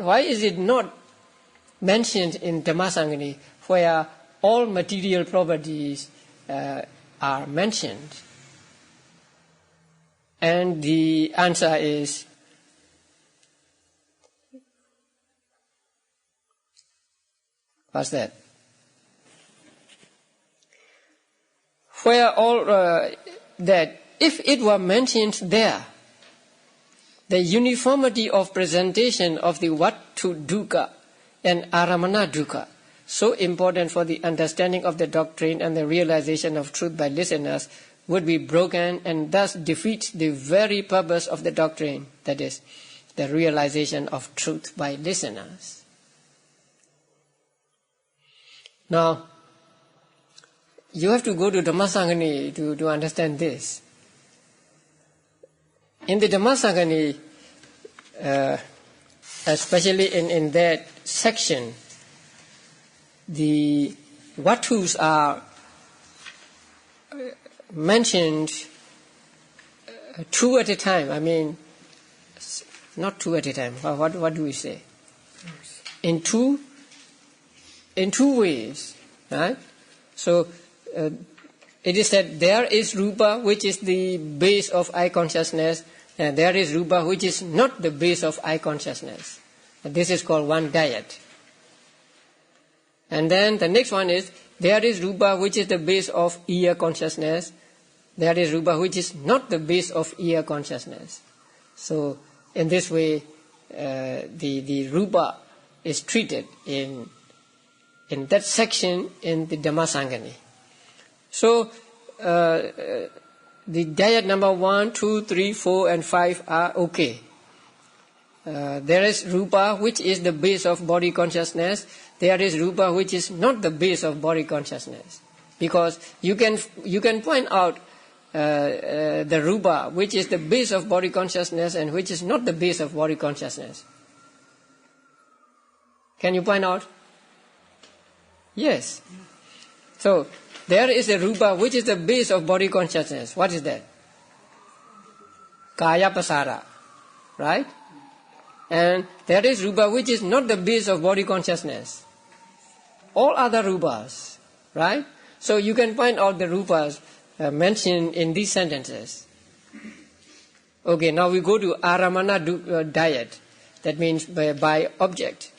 is it not mentioned in Dhammasangani where all material properties are mentioned? And the answer is what's that? Where all that if it were mentioned there, the uniformity of presentation of the Vatu Dukkha and Aramana Dukkha, so important for the understanding of the doctrine and the realization of truth by listeners, would be broken and thus defeat the very purpose of the doctrine, that is, the realization of truth by listeners. Now, you have to go to Dhammasangani to understand this. In the Dhammasangani, especially in that section, the Vatus are mentioned two at a time. I mean, not two at a time. What do we say? In two ways, right? So it is said there is rupa which is the base of eye consciousness, and there is rupa which is not the base of eye consciousness. And this is called one diet. And then the next one is there is rupa which is the base of ear consciousness. There is rupa which is not the base of ear consciousness. So in this way, the rupa is treated in that section in the Dhammasangani. So the diet number 1, 2, 3, 4 and 5 are okay. There is rupa which is the base of body consciousness. There is rupa which is not the base of body consciousness. Because you can point out the rupa which is the base of body consciousness and which is not the base of body consciousness. Can you point out? Yes. So there is a rupa which is the base of body consciousness. What is that? Kaya pasara, right? And there is rupa which is not the base of body consciousness. All other rupas, right? So you can point out the rupas mentioned in these sentences. Okay, now we go to Aramana diet. That means by object.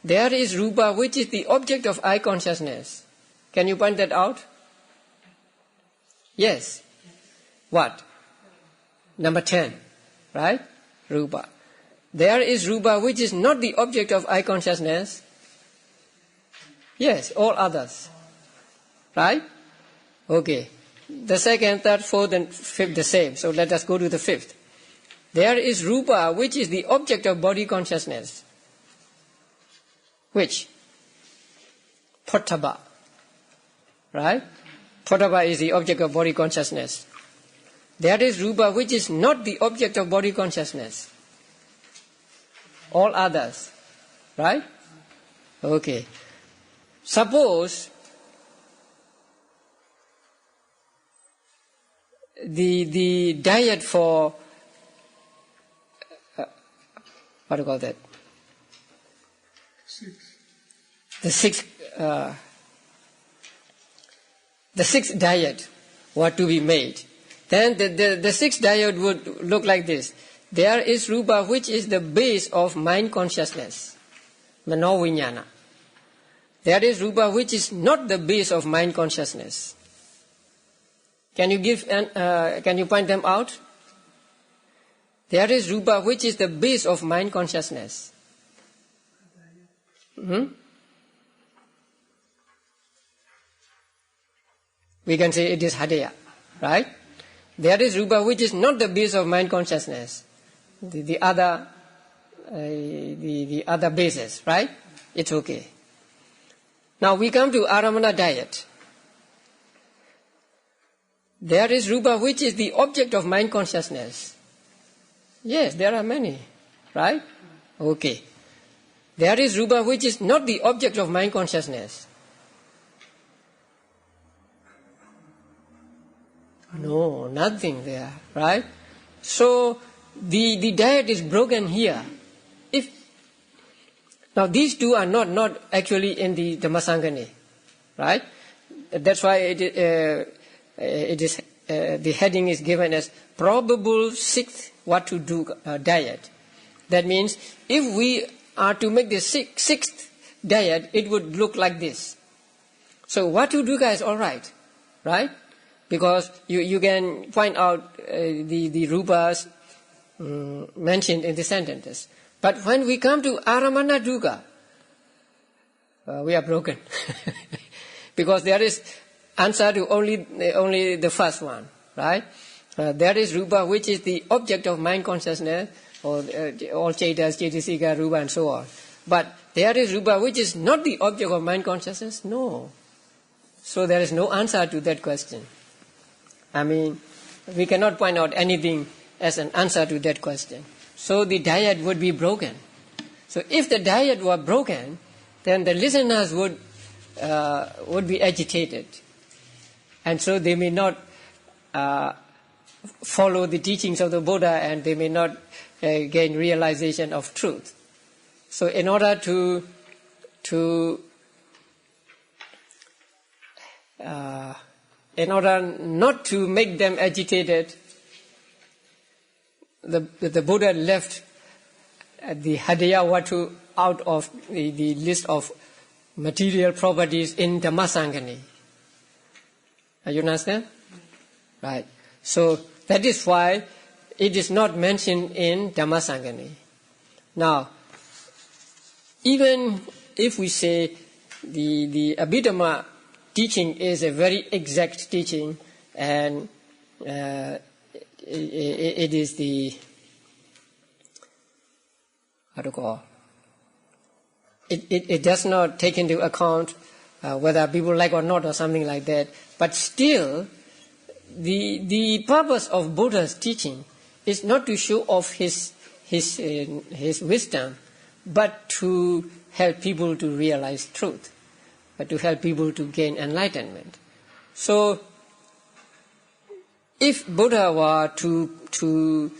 There is rupa which is the object of eye consciousness. Can you point that out? Yes. What? Number 10, right? Rupa. There is rupa which is not the object of eye consciousness. Yes, all others. Right? Okay. The second, third, fourth, and fifth the same. So let us go to the fifth. There is rupa, which is the object of body consciousness. Which? Pottabha. Right? Pottabha is the object of body consciousness. There is rupa, which is not the object of body consciousness. All others. Right? Okay. Suppose the diet for what do you call that? The sixth diet were to be made. Then the sixth diet would look like this. There is rupa, which is the base of mind consciousness, manovinyana. There is rupa, which is not the base of mind consciousness. Can you point them out? There is rupa, which is the base of mind consciousness. We can say it is Hadaya, right? There is rupa, which is not the base of mind consciousness. The other bases, right? It's okay. Now we come to Aramana diet. There is rupa, which is the object of mind consciousness. Yes, there are many, right? Okay. There is rupa, which is not the object of mind consciousness. No, nothing there, right? So the diet is broken here. Now these two are not actually in the Dhammasangani, right? That's why it is the heading is given as probable sixth Vatu diet. That means if we are to make the sixth diet, it would look like this. So Vatu Dukkha is all right? Because you can point out the rupas mentioned in the sentences. But when we come to Aramana Dukkha, we are broken. Because there is answer to only the first one, right? There is rupa, which is the object of mind consciousness, or all chetas, chetasika, rupa, and so on. But there is rupa, which is not the object of mind consciousness. No. So there is no answer to that question. I mean, we cannot point out anything as an answer to that question. So the diet would be broken. So if the diet were broken, then the listeners would be agitated. And so they may not follow the teachings of the Buddha, and they may not gain realization of truth. So in order in order not to make them agitated, the Buddha left the Hadaya Vatu out of the list of material properties in Dhammasangani. You understand? Right. So that is why it is not mentioned in Dhammasangani. Now, even if we say the Abhidhamma teaching is a very exact teaching, and it is the, it does not take into account whether people like or not or something like that, but still the purpose of Buddha's teaching is not to show off his wisdom, but to help people to realize truth, but to help people to gain enlightenment. So if Buddha were to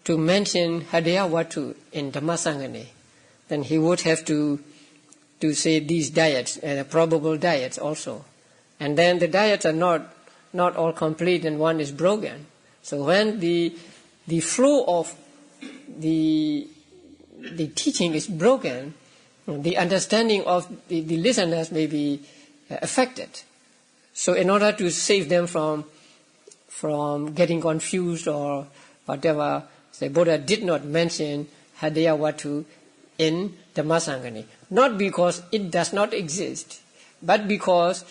mention Hadaya Vatu in Dhammasangani, then he would have to say these diets, probable diets also. And then the diets are not all complete, and one is broken. So when the flow of the teaching is broken, the understanding of the listeners may be affected. So in order to save them from getting confused or whatever, the Buddha did not mention Hadaya Vatu in Dhammasangani. Not because it does not exist, but because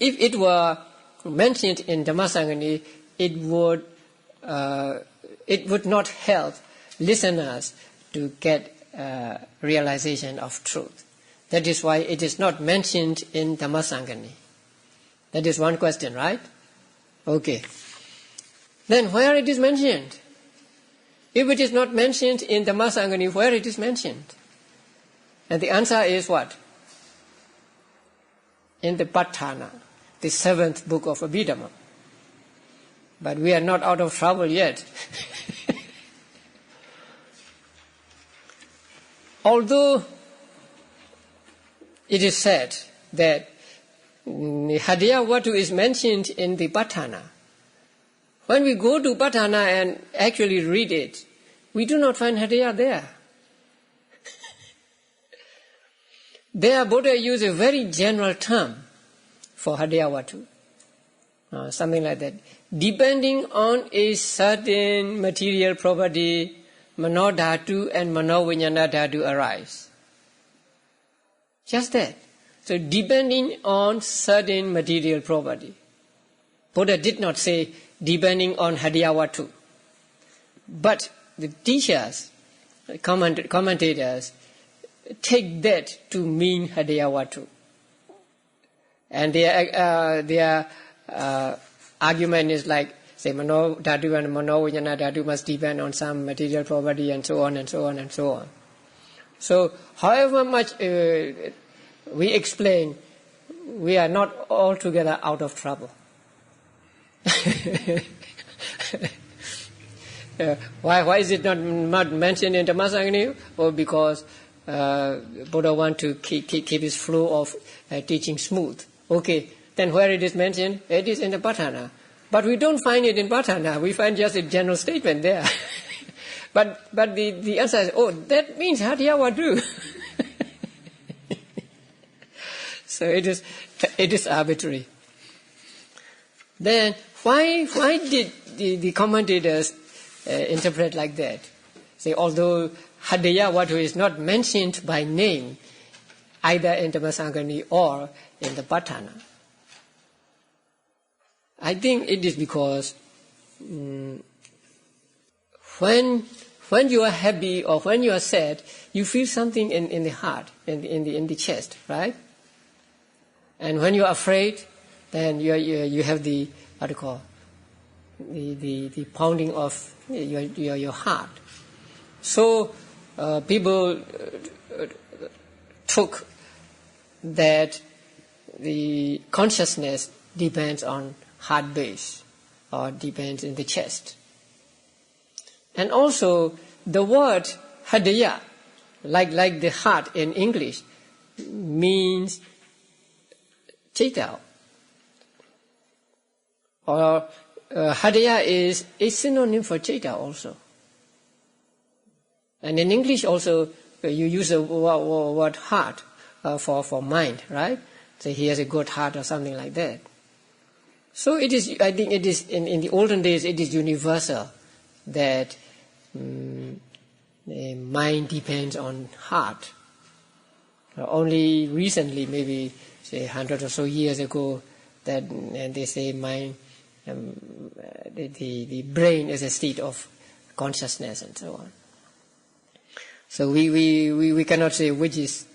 if it were mentioned in Dhammasangani, it would not help listeners to get realization of truth. That is why it is not mentioned in Dhammasangani. That is one question, right? Okay. Then where it is mentioned? If it is not mentioned in Dhammasangani, where it is mentioned? And the answer is what? In the Patthana, the 7th book of Abhidhamma. But we are not out of trouble yet. Although it is said that Hadaya Vatu is mentioned in the Patthana, when we go to Patthana and actually read it, we do not find Hadaya there. There, Buddha used a very general term for Hadaya Vatu, something like that. Depending on a certain material property, Mano Dhatu and Mano Vijnana Dhatu arise. Just that. So depending on certain material property. Buddha did not say depending on Hadaya Vatu. But the teachers, commentators, take that to mean Hadaya Vatu. And their argument is like, say, Mano Dhatu and Mano Vijnana Dhatu must depend on some material property and so on and so on and so on. So, however much we explain, we are not altogether out of trouble. Why is it not mentioned in Dhammasangani? Or because Buddha wants to keep his flow of teaching smooth. Okay, then where it is mentioned? It is in the Patthana. But we don't find it in Patthana. We find just a general statement there. but the answer is, oh, that means Hadaya Vatu. So it is arbitrary. Then why did the commentators interpret like that? Say, although Hadaya Vatu is not mentioned by name, either in Dhammasangani or in the Patthana. I think it is because when you are happy or when you are sad, you feel something in the heart, in the chest, right? And when you are afraid, then you have the what do you call the pounding of your heart. So people took that the consciousness depends on heart base or depends in the chest. And also the word Hadaya, like the heart in English, means Chaitanya. Or Hadaya is a synonym for Chaitanya also. And in English also you use the word heart for mind, right? So he has a good heart or something like that. So it is. I think it is in the olden days. It is universal that mind depends on heart. Only recently, maybe say 100 or so years ago, that they say mind, the brain is a state of consciousness and so on. So we cannot say which is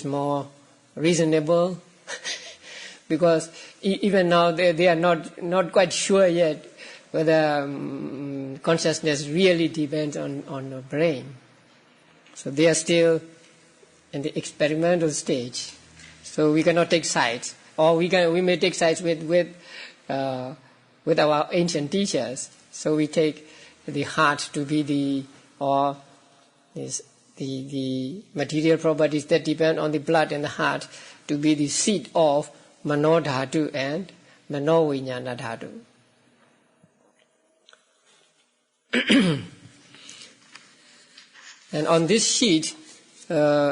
more reasonable. Because even now they are not quite sure yet whether consciousness really depends on the brain. So they are still in the experimental stage. So we cannot take sides, or we may take sides with our ancient teachers. So we take the heart to be the material properties that depend on the blood and the heart to be the seat of Mano Dhatu and Mano Vijnana Dhatu. And on this sheet, the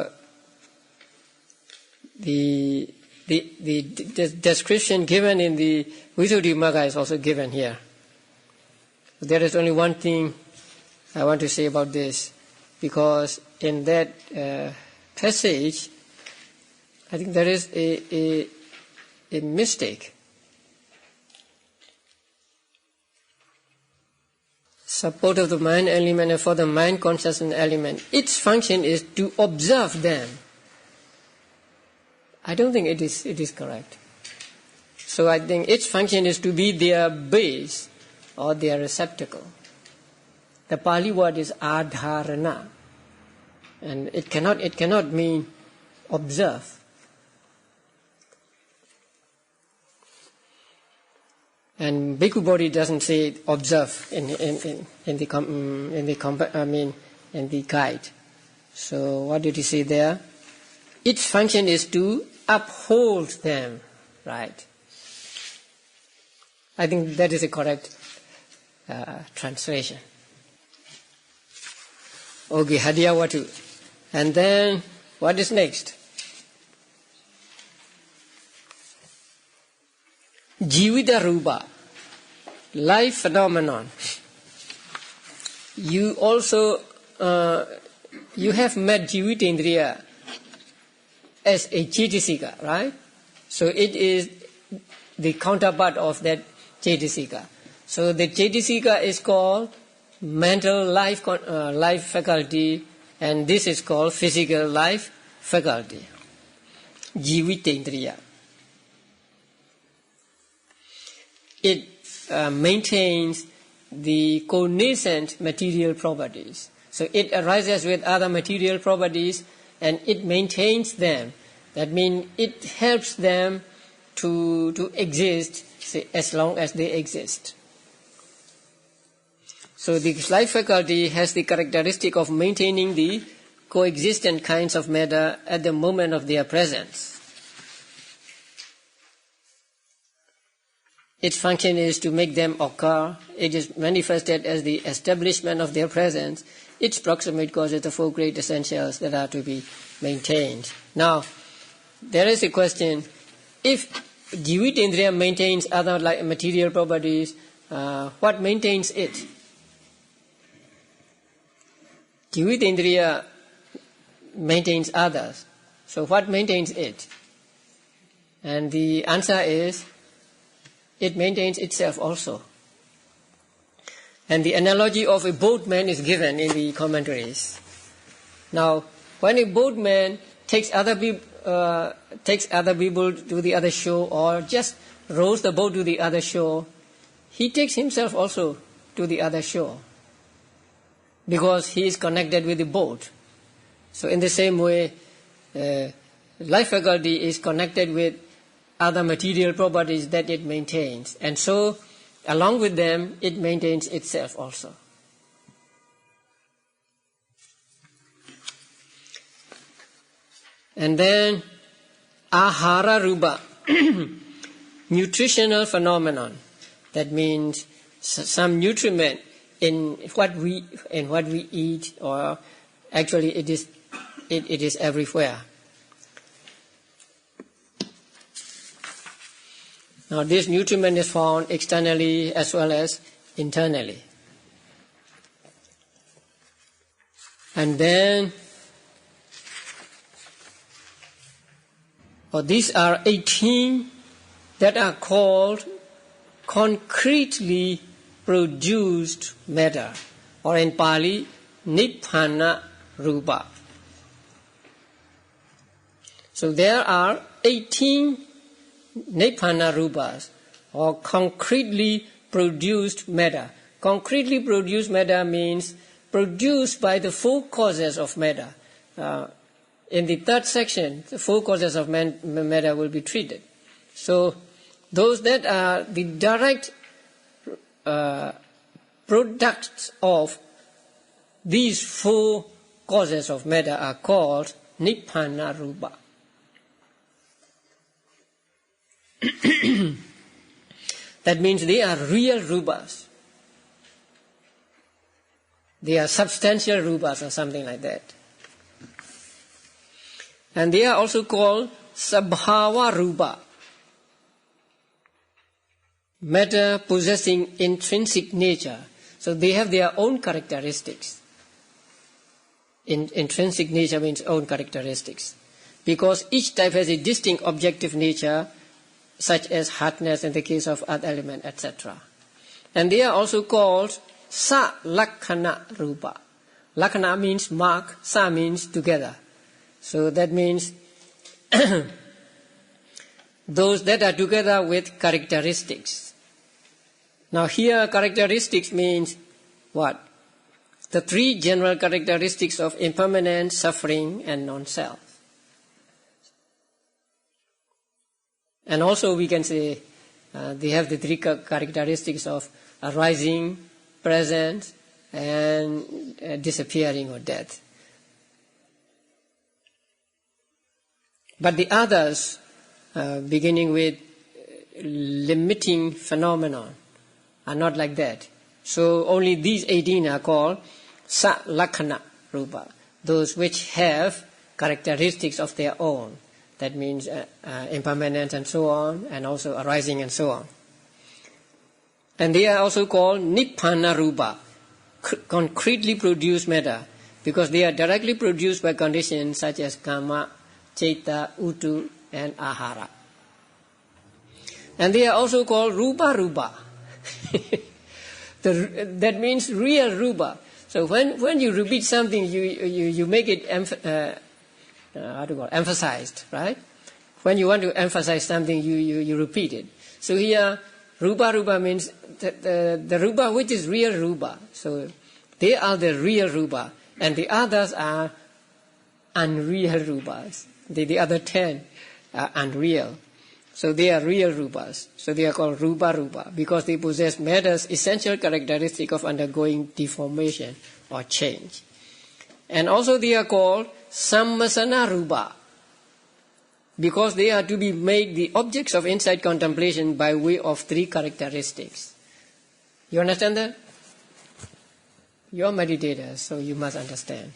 description given in the Visuddhimagga is also given here. There is only one thing I want to say about this, because in that passage, I think there is a mistake. support of the mind element and for the mind consciousness element. Its function is to observe them. I don't think it is correct. So I think its function is to be their base or their receptacle. The Pali word is adharana, and it cannot mean observe. And Bhikkhu Bodhi doesn't say observe in the guide. So what did he say there? Its function is to uphold them, right? I think that is a correct translation. Okay, Hadiyawatu. And then what is next? Jivita Rupa, life phenomenon. You also you have met Jivitendriya as a Chetasika, right? So it is the counterpart of that Chetasika. So the Chetasika is called mental life faculty, and this is called physical life faculty. Jivitendriya. It maintains the connascent material properties. So it arises with other material properties and it maintains them. That means it helps them to exist, say, as long as they exist. So the life faculty has the characteristic of maintaining the coexistent kinds of matter at the moment of their presence. Its function is to make them occur. It is manifested as the establishment of their presence. Its proximate causes the four great essentials that are to be maintained. Now, there is a question: if Jivitendriya maintains other material properties, what maintains it? Jivitendriya maintains others. So what maintains it? And the answer is, it maintains itself also. And the analogy of a boatman is given in the commentaries. Now, when a boatman takes other people to the other shore, or just rows the boat to the other shore, he takes himself also to the other shore, because he is connected with the boat. So in the same way, life faculty is connected with other material properties that it maintains. And so, along with them, it maintains itself also. And then, Ahara Rupa, nutritional phenomenon. That means some nutriment in what we eat, or actually it is everywhere. Now this nutriment is found externally as well as internally. And then, these are 18 that are called concretely produced matter, or in Pali, Nibbana Rupa. So there are 18 Nibbana Rupas, or concretely produced matter. Concretely produced matter means produced by the four causes of matter. In the third section, the four causes of matter will be treated. So those that are the direct products of these four causes of matter are called Nibbana Rupa. That means they are real rupas. They are substantial rupas or something like that. And they are also called Sabhava Rupa, matter possessing intrinsic nature. So they have their own characteristics. Intrinsic nature means own characteristics. Because each type has a distinct objective nature, such as hardness in the case of earth element, etc. And they are also called sa lakhana rupa. Lakhana means mark, sa means together. So that means those that are together with characteristics. Now here characteristics means what? The three general characteristics of impermanence, suffering and non-self. And also we can say they have the three characteristics of arising, present and disappearing or death. But the others, beginning with limiting phenomenon, are not like that. So only these 18 are called sa lakhana rupa, those which have characteristics of their own. That means impermanence and so on, and also arising and so on. And they are also called nibbana rupa, concretely produced matter, because they are directly produced by conditions such as kama, ceta, utu and ahara. And they are also called rupa rupa. That means real rupa. So when you repeat something, you make it emphasized, right? When you want to emphasize something, you repeat it. So here, rupa rupa means the rupa which is real rupa. So they are the real rupa, and the others are unreal rupas. The other 10 are unreal. So they are real rupas. So they are called rupa rupa because they possess matter's essential characteristic of undergoing deformation or change. And also they are called sammasana rupa because they are to be made the objects of insight contemplation by way of three characteristics. You understand that? You are meditators, so you must understand.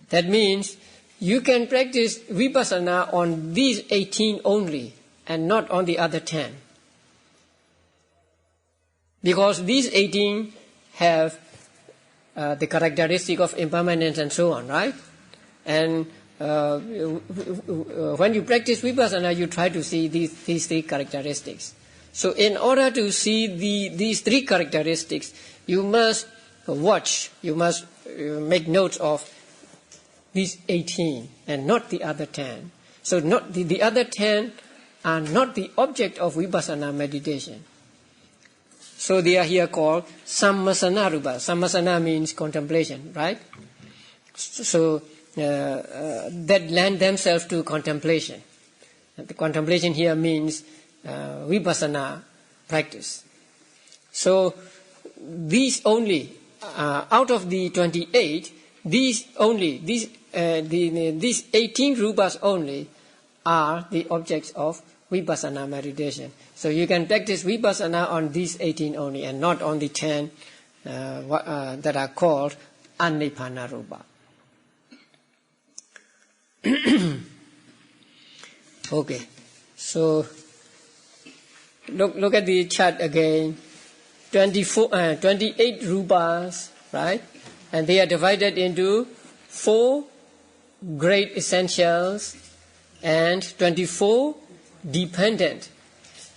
That means you can practice vipassana on these 18 only and not on the other 10. Because these 18 have the characteristic of impermanence and so on, right? And when you practice vipassana, you try to see these three characteristics. So in order to see these three characteristics, you must watch, you must make notes of these 18 and not the other 10. So not the other 10 are not the object of vipassana meditation. So they are here called sammasana rupa. Sammasana means contemplation, right? So that lend themselves to contemplation. And the contemplation here means vipassana practice. So these only, out of the 28, these 18 rupas only are the objects of vipassana meditation. So you can practice vipassana on these 18 only and not on the 10 that are called anibbana rupa. Okay, so look at the chart again. 28 rupas, right? And they are divided into 4 great essentials and 24 dependent.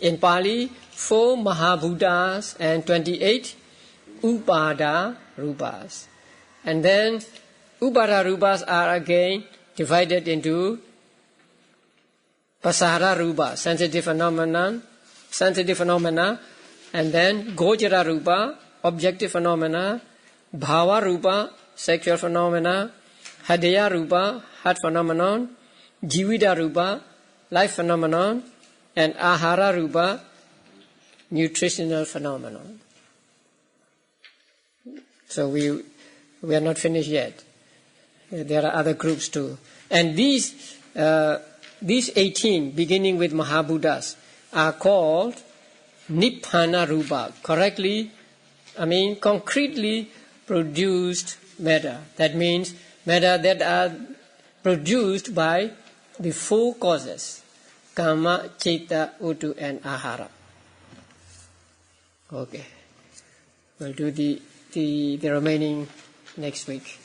In Pali, 4 Mahabhutas and 28 Upada rupas. And then Upada rupas are again divided into Pasara rupa, sensitive phenomena, and then Gojara rupa, objective phenomena, Bhava rupa, sexual phenomena, Hadaya rupa, heart phenomenon, Jivida rupa, life phenomenon, and Ahara rupa, nutritional phenomenon. So we are not finished yet. There are other groups too. And these 18, beginning with Mahabhutas, are called Nibbana rupa, concretely produced matter. That means matter that are produced by the 4 causes, kama, citta, utu and ahara. Okay. We'll do the remaining next week.